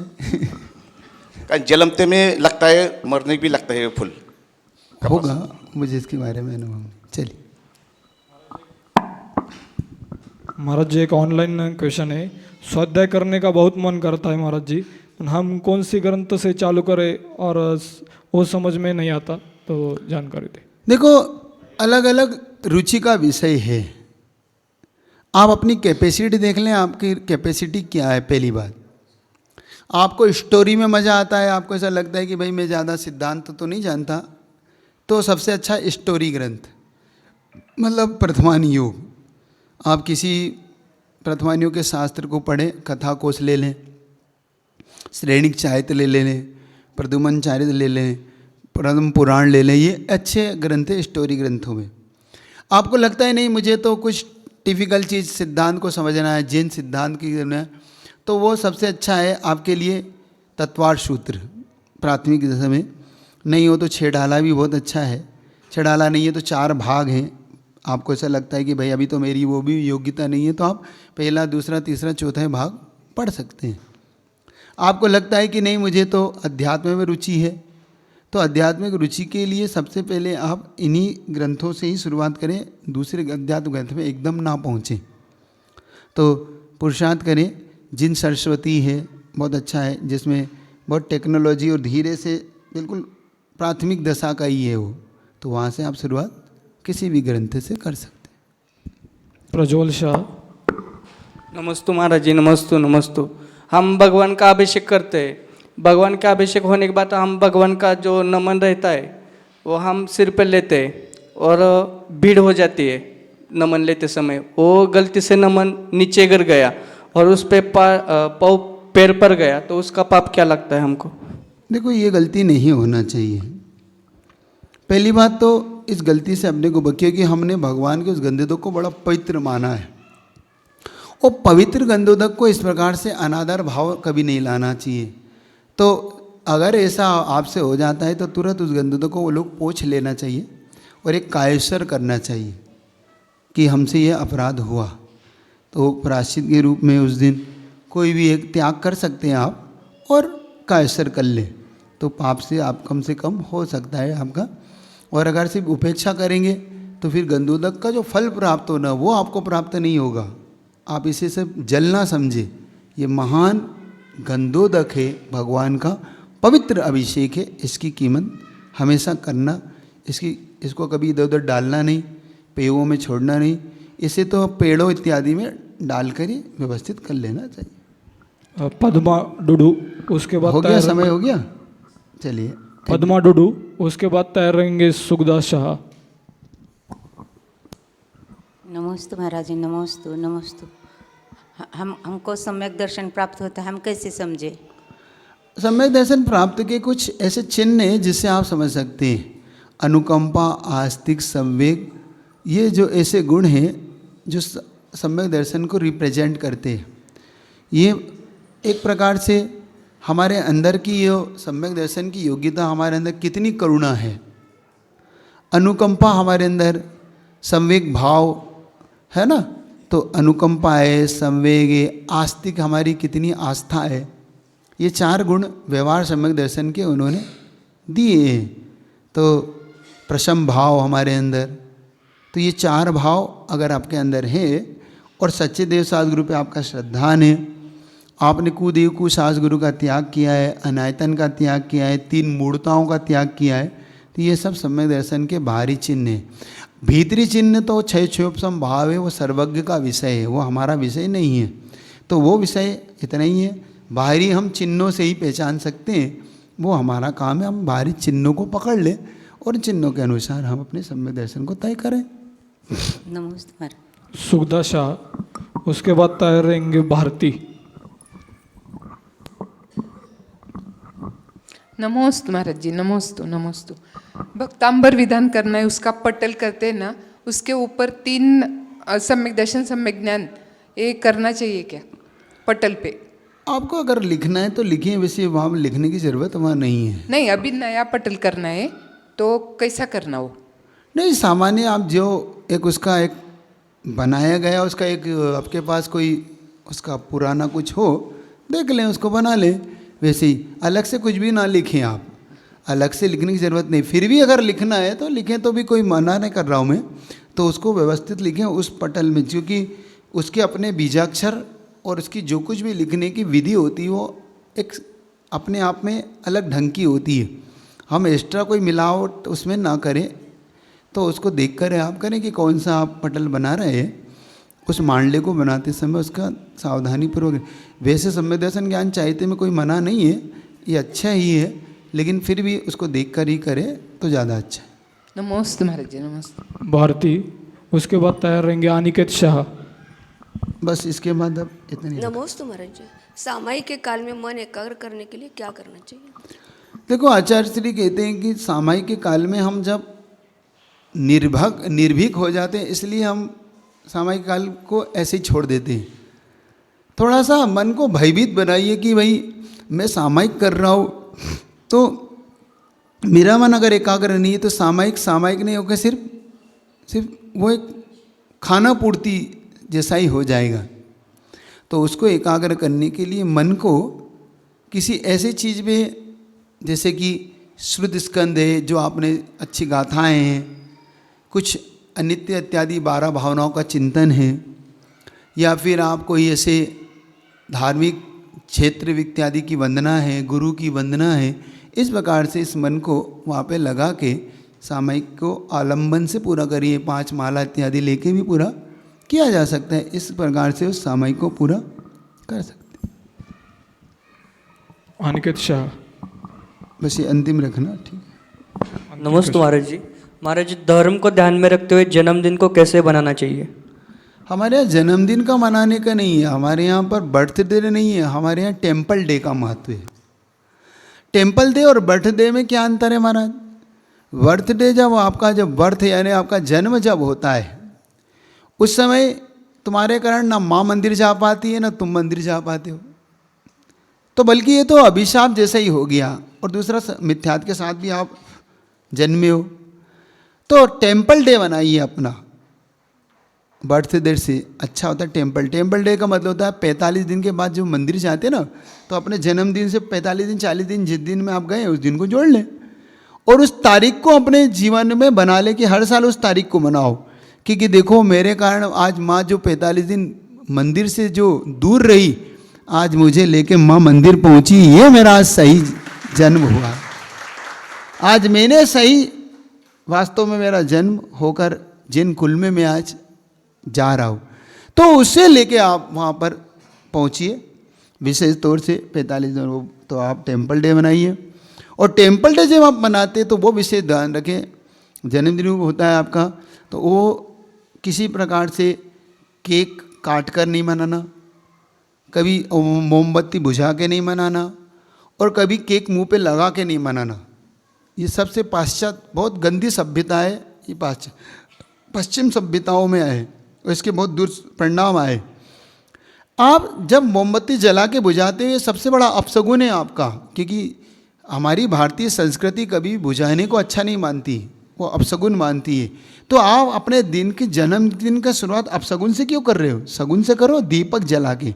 है। जलमते में लगता है, मरने भी लगता है फूल। होगा, मुझे इसके बारे में अनुभव नहीं। चलिए महाराज जी, एक ऑनलाइन क्वेश्चन है। स्वाध्याय करने का बहुत मन करता है महाराज जी, हम कौन सी ग्रंथ से चालू करें और वो समझ में नहीं आता, तो जानकारी दे। देखो, अलग अलग रुचि का विषय है। आप अपनी कैपेसिटी देख लें, आपकी कैपेसिटी क्या है। पहली बात, आपको स्टोरी में मज़ा आता है, आपको ऐसा लगता है कि भाई मैं ज़्यादा सिद्धांत तो नहीं जानता, तो सबसे अच्छा स्टोरी ग्रंथ, मतलब प्रथमानी योग। आप किसी प्रथमानियों के शास्त्र को पढ़ें, कथा कोश ले लें, श्रेणिक चारित्र ले लें, प्रद्युमन चारित्र ले लें, प्रथम पुराण ले लें। ये अच्छे ग्रंथ है स्टोरी ग्रंथों में। आपको लगता है नहीं मुझे तो कुछ टिपिकल चीज़ सिद्धांत को समझना है, जैन सिद्धांत की करना है, तो वो सबसे अच्छा है आपके लिए तत्वार्थ सूत्र प्राथमिक दशा में। नहीं हो तो छेड़ाला भी बहुत अच्छा है। छेड़ाला नहीं है तो 4 भाग हैं। आपको ऐसा लगता है कि भाई अभी तो मेरी वो भी योग्यता नहीं है, तो आप पहला, दूसरा, तीसरा, चौथा भाग पढ़ सकते हैं। आपको लगता है कि नहीं मुझे तो अध्यात्म में रुचि है, तो आध्यात्मिक रुचि के लिए सबसे पहले आप इन्हीं ग्रंथों से ही शुरुआत करें, दूसरे अध्यात्म ग्रंथ में एकदम ना पहुँचें। तो पुरुषार्थ करें, जिन सरस्वती है बहुत अच्छा है, जिसमें बहुत टेक्नोलॉजी और धीरे से बिल्कुल प्राथमिक दशा का ही है वो, तो वहाँ से आप शुरुआत किसी भी ग्रंथ से कर सकते हैं। प्रज्वल शाह। नमस्ते महाराज जी, नमस्ते। हम भगवान का अभिषेक करते हैं। भगवान का अभिषेक होने के बाद हम भगवान का जो नमन रहता है वो हम सिर पर लेते हैं और भीड़ हो जाती है नमन लेते समय। वो गलती से नमन नीचे गिर गया और उस पे पाँव पैर पर गया, तो उसका पाप क्या लगता है हमको? देखो, ये गलती नहीं होना चाहिए। पहली बात तो इस गलती से अपने को बचिए कि हमने भगवान के उस गंधोदक को बड़ा पवित्र माना है, और पवित्र गंधोदक को इस प्रकार से अनादर भाव कभी नहीं लाना चाहिए। तो अगर ऐसा आपसे हो जाता है तो तुरंत उस गंधोदक को वो लोग पोंछ लेना चाहिए और एक कायस्वर करना चाहिए कि हमसे ये अपराध हुआ। तो प्रायश्चित के रूप में उस दिन कोई भी एक त्याग कर सकते हैं आप और कायस्वर कर लें, तो पाप से आप कम से कम हो सकता है आपका। और अगर सिर्फ उपेक्षा करेंगे तो फिर गंधोदक का जो फल प्राप्त होना वो आपको प्राप्त नहीं होगा। आप इसे सब जल ना समझे, ये महान गंधोदक है भगवान का पवित्र अभिषेक है, इसकी कीमत हमेशा करना, इसको कभी इधर उधर डालना नहीं, पेयों में छोड़ना नहीं, इसे तो पेड़ों इत्यादि में डालकर ही व्यवस्थित कर लेना चाहिए। पद्मा डुडू, उसके बाद हो गया, समय हो गया, चलिए। पद्मा डुडू, उसके बाद तैयार रहेंगे सुखदास शाह। नमोस्तु महाराज जी, नमोस्तु नमोस्तु। हमको सम्यक दर्शन प्राप्त होता है, हम कैसे समझे? सम्यक दर्शन प्राप्त के कुछ ऐसे चिन्ह हैं जिससे आप समझ सकते हैं। अनुकंपा, आस्तिक, संवेग, ये जो ऐसे गुण हैं जो सम्यक दर्शन को रिप्रेजेंट करते हैं। ये एक प्रकार से हमारे अंदर की ये सम्यक दर्शन की योग्यता, हमारे अंदर कितनी करुणा है, अनुकंपा हमारे अंदर, संवेग भाव है ना, तो अनुकंपा है, संवेग है, आस्तिक हमारी कितनी आस्था है, ये 4 गुण व्यवहार सम्यक दर्शन के उन्होंने दिए हैं। तो प्रशम भाव हमारे अंदर, तो ये 4 भाव अगर आपके अंदर है और सच्चे देव सद्गुरु पे आपका श्रद्धान है, आपने कुदेव कु सद्गुरु का त्याग किया है, अनायतन का त्याग किया है, 3 मूर्ताओं का त्याग किया है, तो ये सब सम्यक दर्शन के बाहरी चिन्ह हैं। भीतरी चिन्ह तो क्षय क्षोभसम भाव है, वो सर्वज्ञ का विषय है, वो हमारा विषय नहीं है, तो वो विषय इतना ही है। बाहरी हम चिन्हों से ही पहचान सकते हैं, वो हमारा काम है, हम बाहरी चिन्हों को पकड़ लें और चिन्हों के अनुसार हम अपने सम्यक दर्शन को तय करें। नमस्ते महाराज। सुखदास शाह, उसके बाद तैयार रहेंगे भारती। नमोस्तु महाराज जी, नमोस्तु नमोस्तु। भक्तांबर विधान करना है, उसका पटल करते हैं ना, उसके ऊपर 3 सम्यक दर्शन सम्यक ज्ञान ये करना चाहिए क्या पटल पे? आपको अगर लिखना है तो लिखिए, वैसे वहाँ लिखने की ज़रूरत वहाँ नहीं है। नहीं, अभी नया पटल करना है तो कैसा करना हो? नहीं, सामान्य आप जो एक उसका एक बनाया गया, उसका एक आपके पास कोई उसका पुराना कुछ हो, देख लें, उसको बना लें। वैसे ही अलग से कुछ भी ना लिखें आप, अलग से लिखने की ज़रूरत नहीं। फिर भी अगर लिखना है तो लिखें, तो भी कोई मना नहीं कर रहा हूँ मैं, तो उसको व्यवस्थित लिखें उस पटल में, क्योंकि उसके अपने बीजाक्षर और उसकी जो कुछ भी लिखने की विधि होती है वो एक अपने आप में अलग ढंग की होती है। हम एक्स्ट्रा कोई मिलावट उसमें ना करें, तो उसको देख कर आप करें कि कौन सा आप पटल बना रहे हैं। उस मांडले को बनाते समय उसका सावधानी पूर्वक, वैसे सम्यक दर्शन ज्ञान चाहते में कोई मना नहीं है, ये अच्छा ही है, लेकिन फिर भी उसको देख कर ही करें तो ज़्यादा अच्छा है। नमस्ते महाराज जी, नमस्ते। भारती, उसके बाद तैयार रहेंगे अनिकेत शाह। बस इसके बाद अब इतने। नमोस्तु महाराज जी, सामायिक के काल में मन एकाग्र करने के लिए क्या करना चाहिए? देखो, आचार्य श्री कहते हैं कि सामायिक के काल में हम जब निर्भीक हो जाते हैं, इसलिए हम सामायिक काल को ऐसे ही छोड़ देते हैं। थोड़ा सा मन को भयभीत बनाइए कि भाई मैं सामायिक कर रहा हूँ, तो मेरा मन अगर एकाग्र नहीं है तो सामायिक नहीं होकर सिर्फ वो एक खाना पूर्ति जैसा ही हो जाएगा। तो उसको एकाग्र करने के लिए मन को किसी ऐसी चीज़ में, जैसे कि श्रुति स्कंद है, जो आपने अच्छी गाथाएं हैं, कुछ अनित्य इत्यादि 12 भावनाओं का चिंतन है, या फिर आप कोई ऐसे धार्मिक क्षेत्र इत्यादि की वंदना है, गुरु की वंदना है, इस प्रकार से इस मन को वहाँ पे लगा के सामायिक को आलंबन से पूरा करिए। 5 माला इत्यादि लेके भी पूरा किया जा सकता है। इस प्रकार से उस सामायिक को पूरा कर सकते हैं। अनिकेत शाह, बस ये अंतिम रखना, ठीक है। नमस्ते महाराज जी। महाराज जी, धर्म को ध्यान में रखते हुए जन्मदिन को कैसे बनाना चाहिए? हमारे यहाँ जन्मदिन का मनाने का नहीं है, हमारे यहाँ पर बर्थडे नहीं है, हमारे यहाँ टेम्पल डे का महत्व है। टेम्पल डे और बर्थडे में क्या अंतर है महाराज? बर्थडे जब आपका बर्थ यानी आपका जन्म जब होता है, उस समय तुम्हारे कारण ना माँ मंदिर जा पाती है ना तुम मंदिर जा पाते हो, तो बल्कि ये तो अभिशाप जैसा ही हो गया। और दूसरा, मिथ्यात के साथ भी आप जन्मे हो, तो टेम्पल डे बनाइए अपना। बर्थडे से अच्छा होता है टेम्पल डे का मतलब होता है 45 दिन के बाद जो मंदिर जाते हैं ना, तो अपने जन्मदिन से 45 दिन 40 दिन जिस दिन में आप गए उस दिन को जोड़ लें और उस तारीख को अपने जीवन में बना लें कि हर साल उस तारीख को मनाओ। क्योंकि देखो, मेरे कारण आज माँ जो 45 दिन मंदिर से जो दूर रही, आज मुझे लेके माँ मंदिर पहुँची, ये मेरा आज सही जन्म हुआ। आज मैंने सही वास्तव में मेरा जन्म होकर जिन कुल में मैं आज जा रहा हूँ, तो उससे लेके आप वहाँ पर पहुँचिए। विशेष तौर से 45 दिन तो आप टेम्पल डे मनाइए, और टेम्पल डे जब आप मनाते तो वो विशेष ध्यान रखें, जन्मदिन होता है आपका तो वो किसी प्रकार से केक काट कर नहीं मनाना, कभी मोमबत्ती बुझा के नहीं मनाना, और कभी केक मुंह पे लगा के नहीं मनाना। ये सबसे पाश्चात्य बहुत गंदी सभ्यता है, ये पश्चिम सभ्यताओं में आए और इसके बहुत दुष्परिणाम आए। आप जब मोमबत्ती जला के बुझाते हुए सबसे बड़ा अपशगुन है आपका, क्योंकि हमारी भारतीय संस्कृति कभी बुझाने को अच्छा नहीं मानती, वो अपशगुन मानती है। तो आप अपने दिन के जन्मदिन का शुरुआत अपशगुन से क्यों कर रहे हो? शगुन से करो, दीपक जला के।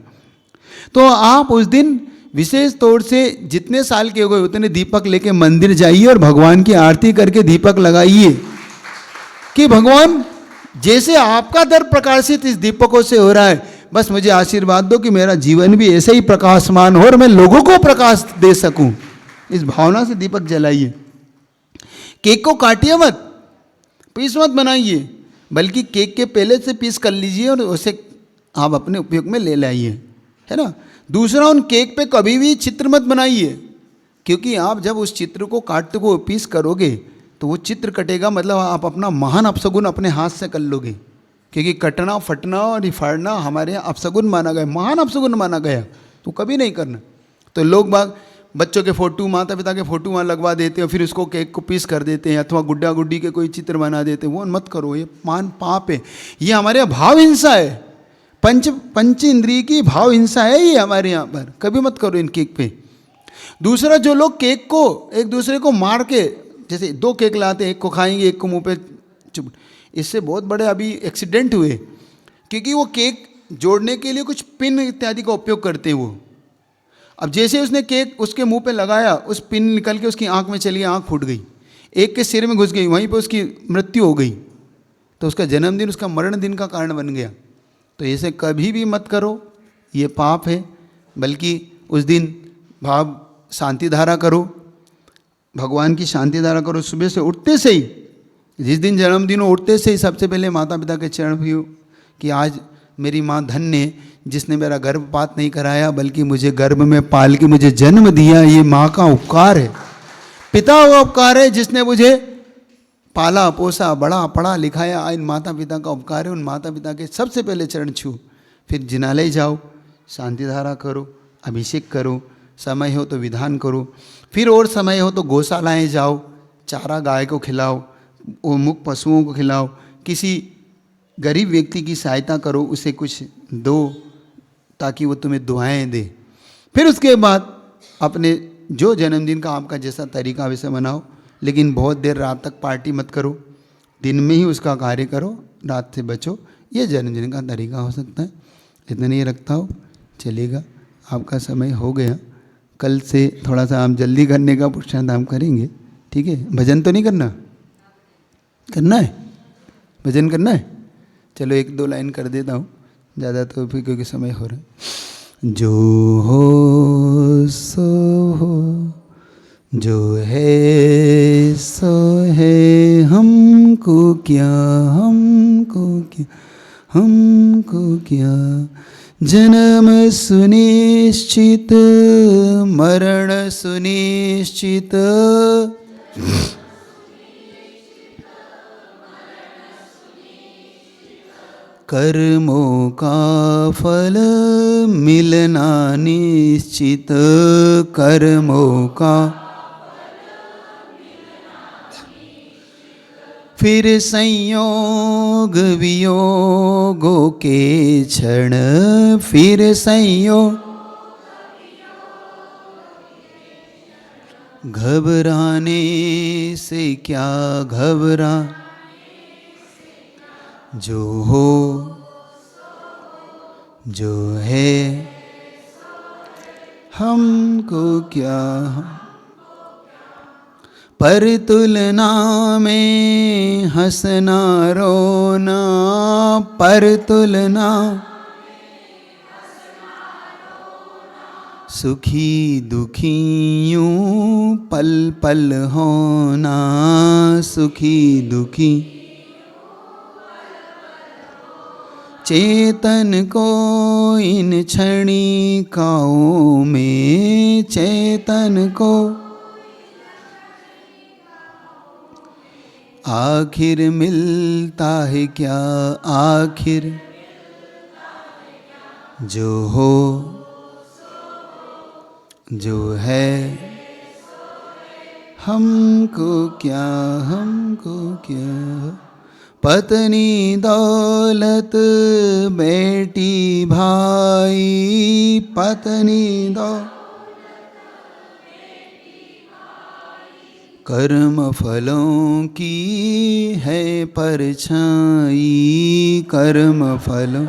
तो आप उस दिन विशेष तौर से जितने साल के हो गए उतने दीपक लेके मंदिर जाइए और भगवान की आरती करके दीपक लगाइए कि भगवान जैसे आपका दर प्रकाशित इस दीपकों से हो रहा है, बस मुझे आशीर्वाद दो कि मेरा जीवन भी ऐसे ही प्रकाशमान हो और मैं लोगों को प्रकाश दे सकूं। इस भावना से दीपक जलाइए। केक को काटिए मत, पीस मत बनाइए, बल्कि केक के पहले से पीस कर लीजिए और उसे आप अपने उपयोग में ले लाइए, है ना। दूसरा, उन केक पे कभी भी चित्र मत बनाइए, क्योंकि आप जब उस चित्र को काटते को पीस करोगे तो वो चित्र कटेगा, मतलब आप अपना महान अपशगुन अपने हाथ से कर लोगे, क्योंकि कटना फटना और फाड़ना हमारे यहाँ अपशगुन माना गया, महान अपशगुन माना गया, तो कभी नहीं करना। तो लोग बाग बच्चों के फोटो, माता पिता के फोटो वहाँ लगवा देते हैं, फिर उसको केक को पीस कर देते हैं, अथवा गुड्डा गुड्डी के कोई चित्र बना देते हैं, वो मत करो, ये मान पाप है। ये हमारे यहाँ भाव हिंसा है, पंच इंद्रिय की भाव हिंसा है ये हमारे यहाँ पर, कभी मत करो इन केक पे। दूसरा, जो लोग केक को एक दूसरे को मार के, जैसे 2 केक लाते हैं, एक को खाएंगे एक को मुंह पे चुप, इससे बहुत बड़े अभी एक्सीडेंट हुए, क्योंकि वो केक जोड़ने के लिए कुछ पिन इत्यादि का उपयोग करते हैं वो। अब जैसे उसने केक उसके मुंह पे लगाया, उस पिन निकल के उसकी आंख में चली गई, आंख फूट गई, एक के सिर में घुस गई, वहीं पे उसकी मृत्यु हो गई, तो उसका जन्मदिन उसका मरण दिन का कारण बन गया। तो ऐसे कभी भी मत करो, ये पाप है। बल्कि उस दिन भाव शांति धारा करो, भगवान की शांति धारा करो। सुबह से उठते से ही, जिस दिन जन्मदिन हो उठते से ही सबसे पहले माता पिता के चरण भी कि आज मेरी माँ धन्य है जिसने मेरा गर्भपात नहीं कराया, बल्कि मुझे गर्भ में पाल के मुझे जन्म दिया, ये माँ का उपकार है। पिता वो उपकार है जिसने मुझे पाला पोसा बड़ा पढ़ा लिखाया, इन माता पिता का उपकार है। उन माता पिता के सबसे पहले चरण छू, फिर जिनालय जाओ, शांति धारा करो, अभिषेक करो, समय हो तो विधान करो, फिर और समय हो तो गौशालाएँ जाओ, चारा गाय को खिलाओ, मुख पशुओं को खिलाओ, किसी गरीब व्यक्ति की सहायता करो, उसे कुछ दो ताकि वो तुम्हें दुआएं दे। फिर उसके बाद अपने जो जन्मदिन का आपका जैसा तरीका वैसे मनाओ, लेकिन बहुत देर रात तक पार्टी मत करो, दिन में ही उसका कार्य करो, रात से बचो। ये जन्मदिन का तरीका हो सकता है। इतना नहीं रखता हो, चलेगा। आपका समय हो गया, कल से थोड़ा सा आप जल्दी करने का पुरुषार्थ हम करेंगे, ठीक है। भजन तो नहीं करना, करना है भजन करना है, चलो 1-2 लाइन कर देता हूँ, ज़्यादा तो फिर क्योंकि समय हो रहा है। जो हो सो हो, जो है सो है, हमको क्या जन्म सुनिश्चित मरण सुनिश्चित, कर्मों का फल मिलना निश्चित, कर्मों का फिर संयोग वियोगों के क्षण, फिर संयोग घबराने से क्या घबरा, जो हो जो है हमको क्या, पर तुलना में हंसना रोना, पर तुलना सुखी दुखी यूं पल पल होना, सुखी दुखी चेतन को इन क्षणिकाओं में, चेतन को आखिर मिलता है क्या, आखिर जो हो जो है, हमको क्या, हमको क्या। पत्नी दौलत बेटी भाई, पत्नी दौलत कर्म फलों की है परछाई, कर्म फलों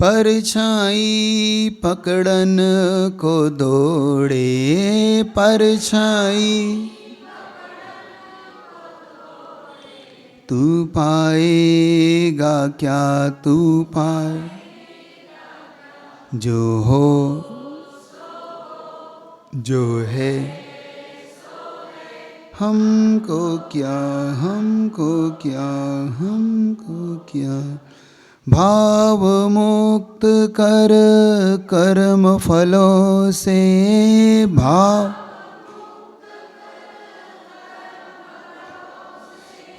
परछाई पकड़न को दौड़े, परछाई तू पाएगा क्या, तू पाए जो हो जो है, हमको क्या, हमको क्या, हमको क्या। भाव मुक्त कर कर्म फलों से, भाव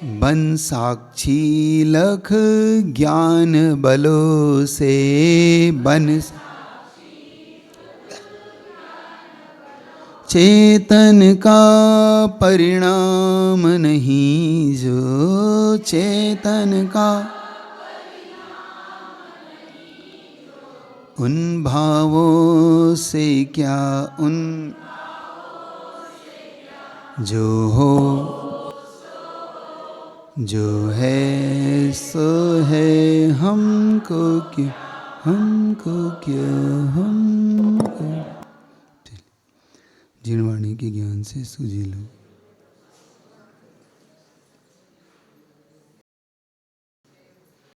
बन साक्षी लख ज्ञान बलों से, बन चेतन का परिणाम नहीं जो, चेतन का उन भावों से क्या, उन जो हो जो है सो है, हमको क्या, हमको क्या, हमको। जिनवाणी के ज्ञान से सूझी लो।